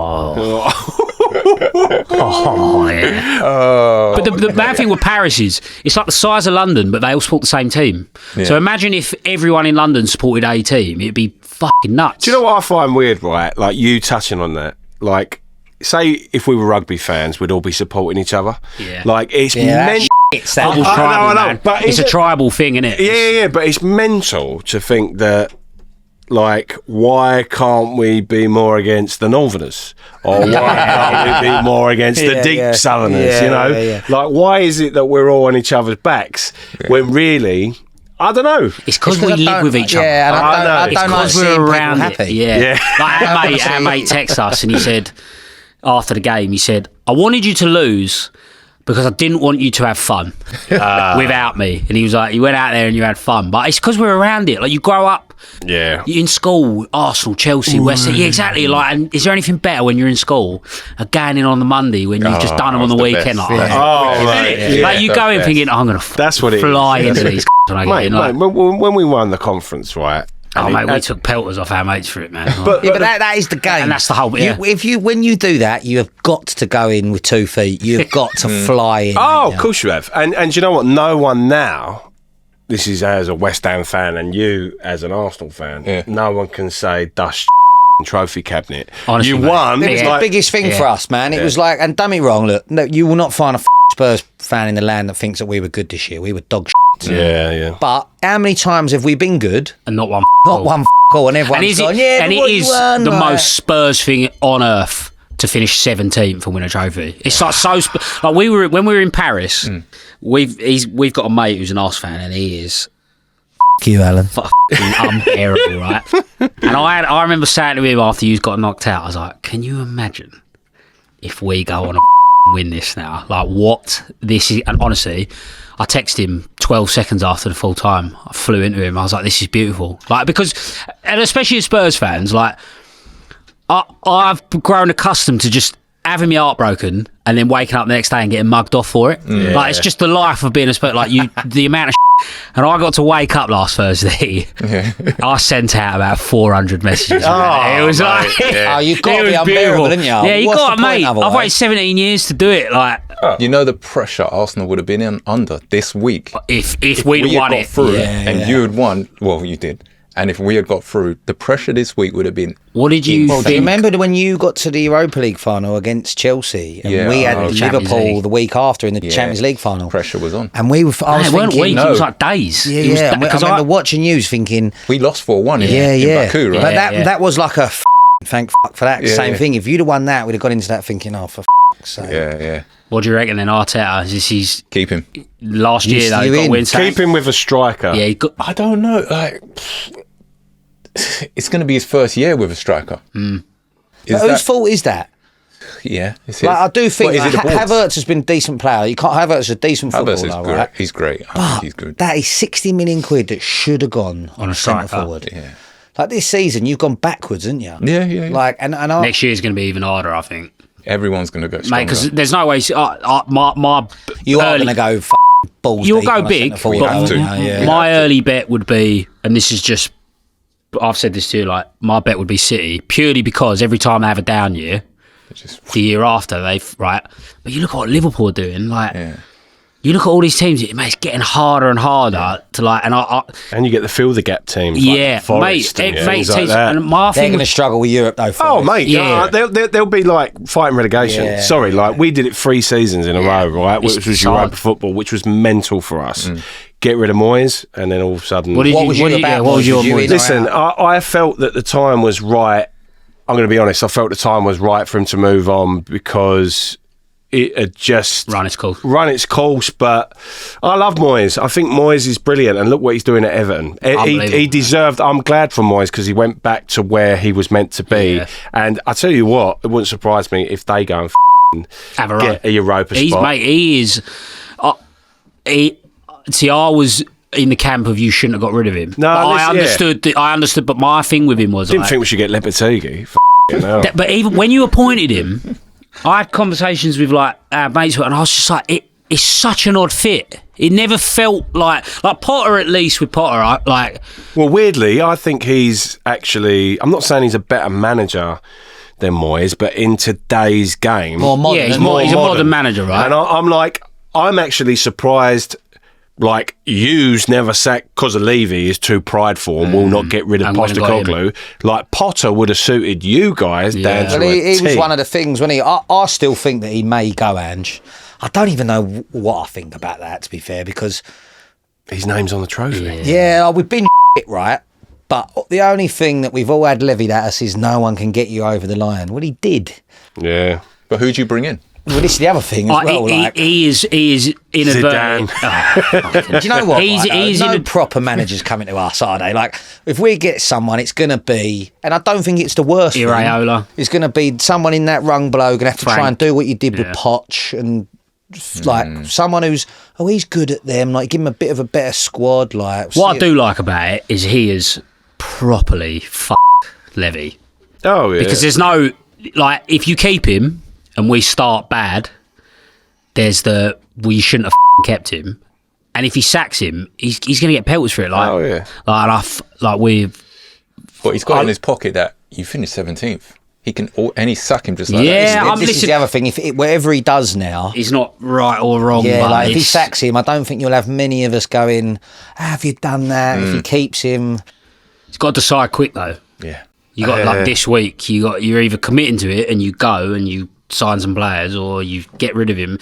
But the bad thing with Paris is it's like the size of London, but they all support the same team. So imagine if everyone in London supported a team, it'd be fucking nuts. Do you know what I find weird, right? Like you touching on that, like. Say if we were rugby fans, we'd all be supporting each other. Yeah. Like it's mental. I know, but it's a tribal thing, isn't it? Yeah. But it's mental to think that, like, why can't we be more against the Northerners, or why can't we be more against the deep Southerners? You know, like, why is it that we're all on each other's backs when really? I don't know. It's because we live with each other. Yeah, I don't because we're around it. Yeah. Like our mate texted us and he said, after the game, he said, I wanted you to lose because I didn't want you to have fun without me. And he was like, you went out there and you had fun. But it's because we're around it. Like, you grow up you're in school, Arsenal, Chelsea, West Ham. Yeah, exactly. Like, and is there anything better when you're in school? Going in on the Monday when you've just done them on the weekend. Like you go in thinking, I'm going to fly into these when I get in. When we won the conference, right? Oh, mate, we took pelters off our mates for it, man. But that is the game. And that's the whole... Yeah. When you do that, you have got to go in with 2 feet. You've got to fly in. Oh, of course you have. And do you know what? No one now, this is as a West Ham fan and you as an Arsenal fan, no one can say dust trophy cabinet. Honestly, you mate. won. It was the biggest thing for us, man. It was like, and don't me wrong, look, no, you will not find a Spurs fan in the land that thinks that we were good this year. We were dog shit. Yeah. But how many times have we been good? And not one Not one call, and everyone's gone, yeah, and but it what is you earn, the like- most Spurs thing on earth to finish 17th and win a trophy. It's like so. Like when we were in Paris, we've got a mate who's an Arsenal fan, and he is you, Alan. fucking unbearable, right? And I remember saying to him after you got knocked out, I was like, "Can you imagine if we go on a win this now? Like what this is?" And honestly, I texted him 12 seconds after the full time. I flew into him. I was like, "This is beautiful." Like because, and especially as Spurs fans, like I've grown accustomed to just having my heart broken and then waking up the next day and getting mugged off for it. Yeah. Like it's just the life of being a Spurs. Like the amount of and I got to wake up last Thursday. I sent out about 400 messages. Oh, It was mate, like, yeah. Oh, you've got it to was be unbearable, beautiful. haven't you? Yeah, you What's got the it, point mate. I've otherwise? waited 17 years to do it. Like, You know the pressure Arsenal would have been under this week. if we'd we had won got it, through Yeah, and yeah. you had won, well, you did. And if we had got through, the pressure this week would have been. what did you Well, do you think? remember when you got to the Europa League final against Chelsea and Yeah, we had Champions Liverpool League. the week after in the Yeah. Champions League final? Pressure was on. And we were, I was It weren't thinking, weeks, it was like days. yeah, It was yeah. I because remember watching you thinking, We lost 4-1 in, yeah, in yeah. Baku, right? But Yeah. that was like a thank for that. Yeah, Same yeah. thing. If you'd have won that, we'd have gone into that thinking, oh, for sake. Yeah. What do you reckon then, Arteta? Is this his Keep him. last year though? you He got in. win something? Keep him with a striker. Yeah, he got. I don't know. Like, it's going to be his first year with a striker. Is But whose fault is that? Yeah. It's Like, I do think But is like, it the board's? Havertz has been a decent player. You can't. Havertz is a decent Havertz footballer, is great. right? He's great. I think he's good. That is 60 million quid that should have gone on a centre striker. forward. Yeah. Like this season, you've gone backwards, haven't you? Yeah. Like, and I, Next year's going to be even harder, I think, Everyone's going to go mate. stronger. Because there's no way. My you are early- going to go balls. You'll deep go on a big, centre forward, but have to. aren't you? Yeah. my early bet would be, and this is just, I've said this to you, like my bet would be City, purely because every time they have a down year, Just- the year after they've right. But you look at what Liverpool are doing, like yeah. you look at all these teams, it's getting harder and harder to like, and And you get the fill the gap teams. yeah, like Forest mate, and mate, things like that. and my They're thing. going to struggle with Europe though. Oh, Forest. mate, Yeah. they'll be like fighting relegation. Yeah. Sorry, like we did it 3 seasons in a row, right? Which It's was hard. Europa football, which was mental for us. Get rid of Moyes, and then all of a sudden, What was you about, what was Moyes? your Did you Moyes? in- listen, I felt that the time was right. I'm going to be honest. I felt the time was right for him to move on because it had just Run its course. run its course. But I love Moyes. I think Moyes is brilliant, and look what he's doing at Everton. He Unbelievable. deserved. I'm glad for Moyes because he went back to where he was meant to be. Yeah. And I tell you what, it wouldn't surprise me if they go and Have a run. get a Europa He's spot. mate. He is. See, I was in the camp of you shouldn't have got rid of him. No, But listen, I understood. I understood. But my thing with him was, Didn't like, think we should get Lopetegui. Hell. but even when you appointed him, I had conversations with like our mates, and I was just like, it's such an odd fit. It never felt like Potter. At least with Potter, Well, weirdly, I think he's actually. I'm not saying he's a better manager than Moyes, but in today's game, More modern. yeah, he's isn't he's he? a modern manager, right? And I'm actually surprised. Like, Hughes never sacked because of Levy is too prideful and will not get rid of And went and got Postecoglou. Like, Potter would have suited you guys down to Well, he a was T. one of the things when I still think that he may go, Ange. I don't even know what I think about that, to be fair, because His name's on the trophy. yeah, we've been right, but the only thing that we've all had levied at us is no one can get you over the line. Well, he did. Yeah. But who'd you bring in? Well, this is the other thing as well. he is inadvertently. Zidane. Do you know what? He's no in a- proper managers coming to us, are they? Like, if we get someone, it's going to be, and I don't think it's the worst thing. Iraola. It's going to be someone in that rung below going to have to try Frank. and do what you did with Yeah. Poch and like someone who's he's good at them. Like, give him a bit of a better squad. Like, What I do like about it is he is properly Levy, Oh, yeah. because there's no like if you keep him and we start bad, there's we shouldn't have kept him, and if he sacks him, he's going to get pelters for it. Like, Oh, yeah. like with But he's got in his pocket that you finished 17th. He can, and he sack him just like that. This is the other thing. Whatever he does now, he's not right or wrong. Yeah, but like if he sacks him, I don't think you'll have many of us going, have you done that? If he keeps him, he's got to decide quick though. Yeah. You got like this week. You're either committing to it and you go and you sign some players, or you get rid of him.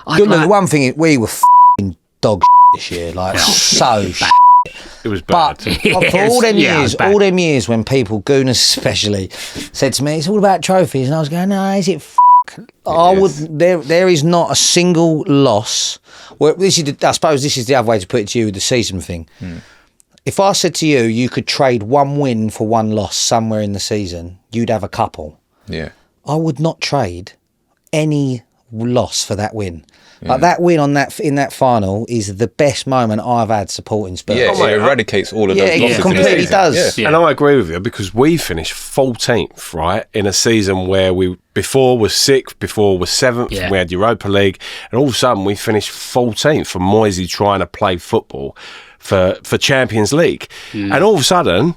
The one thing is, we were f***ing dog this year, like so. It was bad. But for all them years when people, Gooners especially, said to me, it's all about trophies, and I was going, no, is it there is not a single loss. Well, I suppose this is the other way to put it to you, the season thing. If I said to you, you could trade one win for one loss somewhere in the season, you'd have a couple. Yeah. I would not trade any loss for that win. Like that win in that final is the best moment I've had supporting Spurs. Yeah, it eradicates all of those losses. Yeah, it completely does. And I agree with you, because we finished 14th, right, in a season where we before was 6th, before was 7th, we had Europa League, and all of a sudden we finished 14th for Moisey trying to play football for Champions League. And all of a sudden,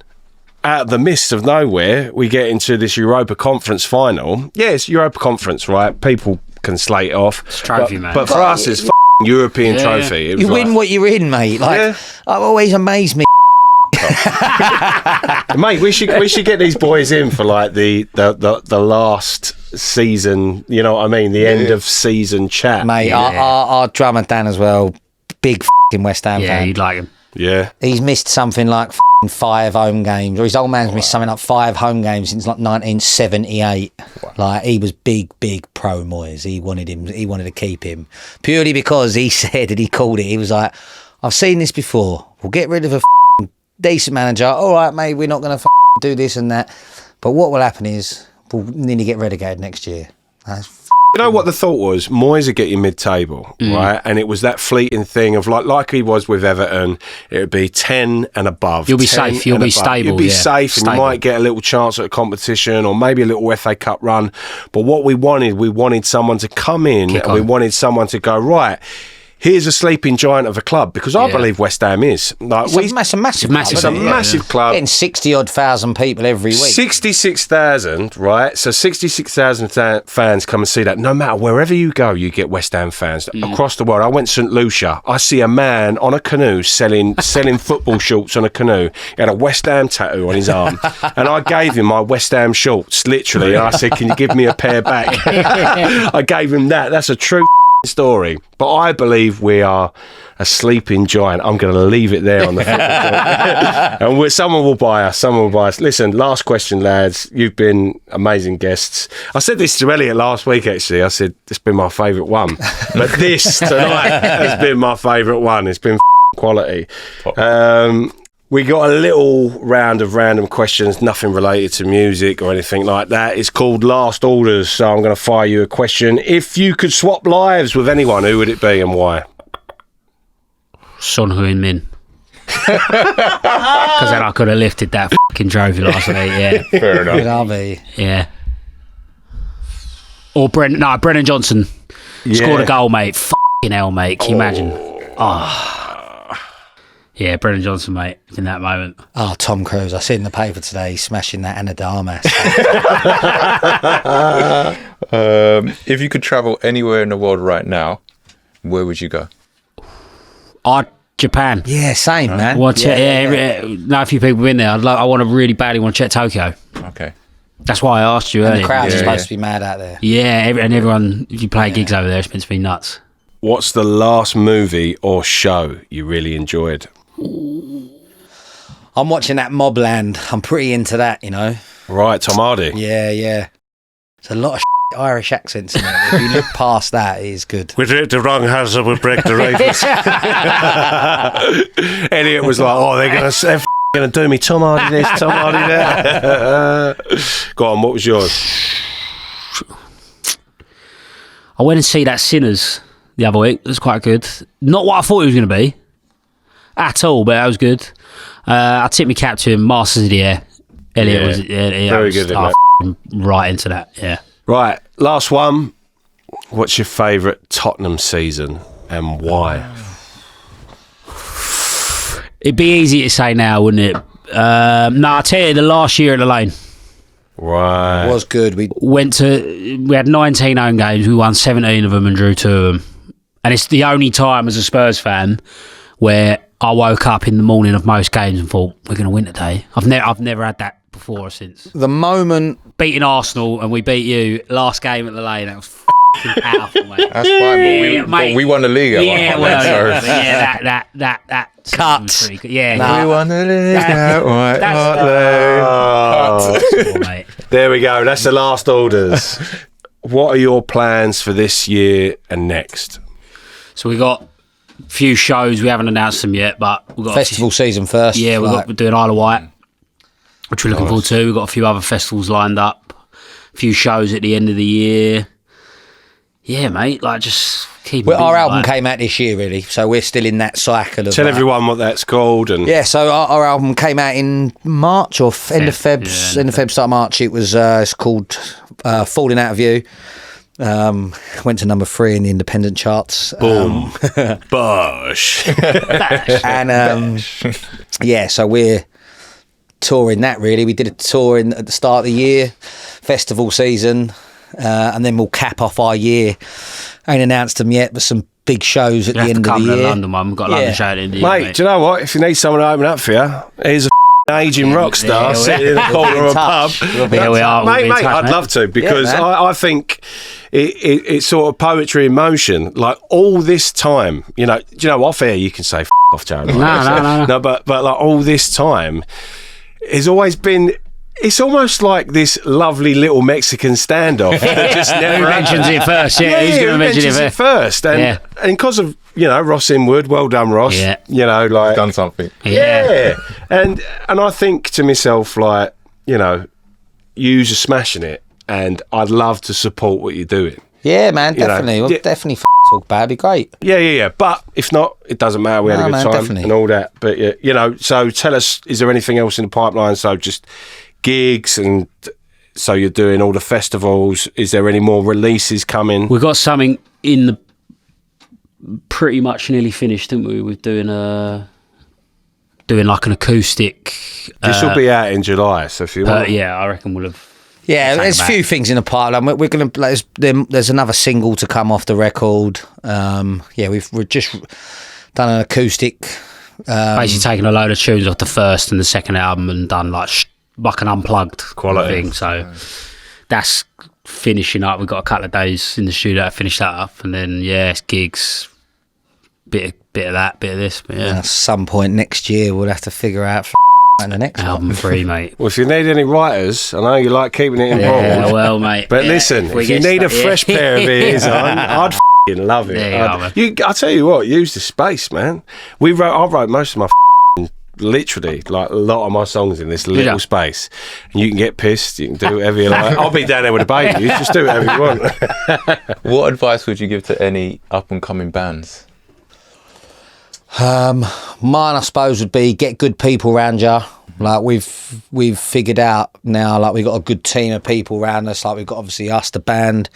out of the mist of nowhere, we get into this Europa Conference final. Yeah, it's Europa Conference, right? People can slate it off. It's a trophy, man. But for us, it's European trophy. Yeah. You win what you're in, mate. Like, I've always amazed me. Mate, we should get these boys in for like the last season. You know what I mean? The end of season chat, mate. Our drummer Dan as well, big West Ham fan. Yeah, you'd like him. Yeah, he's missed something like 5 home games, or his old man's missed something like 5 home games since like 1978. Wow. Like, he was big pro Moyes. He wanted to keep him purely because he said, and he called it, he was like, I've seen this before. We'll get rid of a decent manager. All right, mate, we're not going to do this and that. But what will happen is we'll nearly get relegated next year. You know what the thought was? Moyes would get you mid-table, right? And it was that fleeting thing of like he was with Everton, it would be 10 and above. You'll be safe. You'll be stable. You'll be safe, and you might get a little chance at a competition or maybe a little FA Cup run. But what we wanted someone to come in and we wanted someone to go, right, here's a sleeping giant of a club, because I believe West Ham is. Like, it's a massive club. Getting 60,000 people every week. 66,000, right? So 66,000 fans come and see that. No matter wherever you go, you get West Ham fans across the world. I went to St. Lucia. I see a man on a canoe selling football shorts on a canoe. He had a West Ham tattoo on his arm. And I gave him my West Ham shorts, literally. And I said, can you give me a pair back? I gave him that. That's a true story. But I believe we are a sleeping giant. I'm going to leave it there on the football and someone will buy us. Listen, last question, lads. You've been amazing guests. I said this to Elliot last week, actually. I said it's been my favourite one, but this tonight has been my favourite one. It's been quality. We got a little round of random questions, nothing related to music or anything like that. It's called Last Orders, so I'm going to fire you a question. If you could swap lives with anyone, who would it be and why? Son Heung-min. Because then I could have lifted that fucking trophy last week, yeah. Fair enough. Yeah. Or Brennan Johnson. Scored a goal, mate. Fucking hell, mate. Can you imagine? Yeah, Brennan Johnson, mate, in that moment. Oh, Tom Cruise. I see in the paper today, smashing that Ana de Armas. If you could travel anywhere in the world right now, where would you go? Japan. Yeah, same, man. Know a few people been there. I want to really badly want to check Tokyo. Okay. That's why I asked you earlier. The crowd's supposed to be mad out there. Yeah, and everyone, if you play gigs over there, it's meant to be nuts. What's the last movie or show you really enjoyed? I'm watching that Mobland. I'm pretty into that, you know. Right, Tom Hardy. Yeah. There's a lot of Irish accents in it. If you look past that, it is good. We take the wrong hands and we break the rifles. Elliot was like, they're going to do me. Tom Hardy this, Tom Hardy that. Go on, what was yours? I went and see that Sinners the other week. It was quite good. Not what I thought it was going to be at all, but that was good. I tipped my cap to him. Masters of the Air. Elliot was very good. Right into that. Yeah. Right, last one. What's your favourite Tottenham season and why? It'd be easy to say now, wouldn't it? No, I tell you, the last year at the Lane. Right. It was good. We We had 19 home games. We won 17 of them and drew 2 of them. And it's the only time as a Spurs fan where I woke up in the morning of most games and thought, we're going to win today. I've never had that before or since. the moment Beating Arsenal and we beat you last game at the Lane. That was fucking powerful, mate. That's fine, but we won the league at Yeah, one well, point, so. that Cut. was pretty good. Yeah, Nah. We won the league at White Oh, cool, mate. there we go. That's the last orders. What are your plans for this year and next? So we got a few shows. We haven't announced them yet, but we've got festival season first. Yeah, like, we're doing Isle of Wight, which we're looking forward to. We've got a few other festivals lined up, a few shows at the end of the year. Yeah, mate, like just keep. Well, our album came out this year, really, so we're still in that cycle of. Tell everyone what that's called. And Yeah, so our album came out in March or end of Feb, yeah, end of Feb, start of March. It was it's called "Falling Out of View." Went to number 3 in the independent charts. boom, bosh. And yeah, so we're touring that. Really, we did a tour at the start of the year, festival season. And then we'll cap off our year. Ain't announced them yet, but some big shows at the end of the year. London one. We've got a London show at the end of the year, Mate, do you know what? If you need someone to open up for you, here's a aging rock star sitting in the corner of a pub. Here we are. Mate, I'd love to, because man. I think it's sort of poetry in motion. Like all this time, do you know, off air you can say off, Jared. No, but like all this time, it's always been. It's almost like this lovely little Mexican standoff that just never Who mentions it first? Yeah, who's going to mention it first? And because of Ross Inwood, well done, Ross. Yeah. Like Done something. yeah. And I think to myself, like, yous are smashing it, and I'd love to support what you're doing. Yeah, man, definitely. We'll definitely talk about it. It'd be great. Yeah. But if not, it doesn't matter. We had a good time definitely. and all that. But so tell us, is there anything else in the pipeline? So just gigs, and so you're doing all the festivals. Is there any more releases coming? We've got something in the pretty much nearly finished, didn't we? We're doing like an acoustic. This will be out in July, so if you want. Yeah, I reckon we'll have. Yeah, Take there's a them few things in the pipeline. We're going to. There's another single to come off the record. We've just done an acoustic. Basically taken a load of tunes off the first and the second album and done like an unplugged Quality thing. So that's finishing up. We've got a couple of days in the studio to finish that up, and then it's gigs, bit of that, bit of this. But At some point next year, we'll have to figure out the next album 3, mate. Well, if you need any writers, I know you like keeping it involved. Yeah, well, mate. But listen, if you need a fresh pair of ears on, I'd love it. I'll tell you what, use the space, man. I wrote most of my literally, like a lot of my songs in this little space. And you can get pissed, you can do whatever you like. I'll be down there with a baby. You just do whatever you want. What advice would you give to any up and coming bands? Mine, I suppose, would be get good people around you. Like we've figured out now, like we've got a good team of people around us. Like we've got obviously us, the band.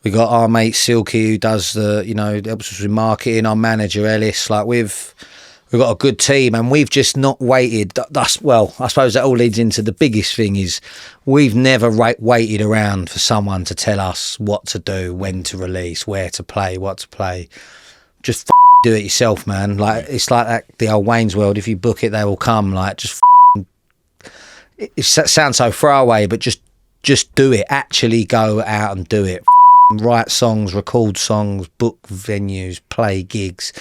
We got our mate Silky, who does helps us with marketing. Our manager Ellis. Like we've got a good team, and we've just not waited. I suppose that all leads into the biggest thing is we've never waited around for someone to tell us what to do, when to release, where to play, what to play. Just do it yourself, man. Like it's like that, the old Wayne's World. If you book it, they will come. Like just it sounds so far away, but just do it. Actually go out and do it. Write songs, record songs, book venues, play gigs,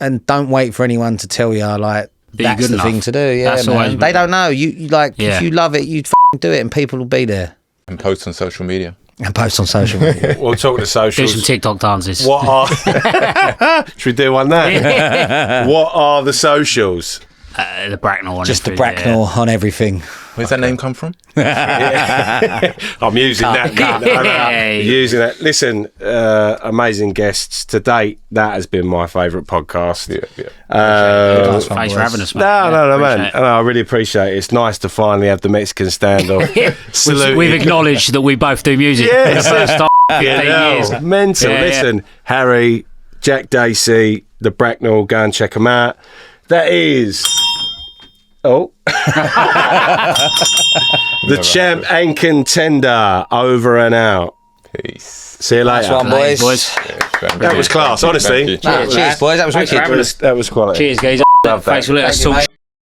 and don't wait for anyone to tell you like that's the thing to do. Yeah, man. They don't know. You like if you love it, you do it, and people will be there. And post on social media. And post on social media. We'll talk to socials. Do some TikTok dances. What are? Should we do one there? What are the socials? The Bracknall one. Just the Bracknall on everything. Where's that name come from? I'm using that. Using that. Listen, amazing guests to date. That has been my favourite podcast. Thanks for having us, mate. No, man. I really appreciate it. It's nice to finally have the Mexican standoff. We've acknowledged that we both do music for the first time in 15 years. Mental. Listen, Harry, Jack Dacey, the Bracknall. Go and check them out. That is Oh. The Champ and Contender, over and out. Peace. See you later. Nice one, boys. That was class, honestly. Thank you. Cheers, boys. That was Thanks for wicked. having us. That was quality. Cheers, guys. Love that. Thanks for letting us Thank you, talk. mate.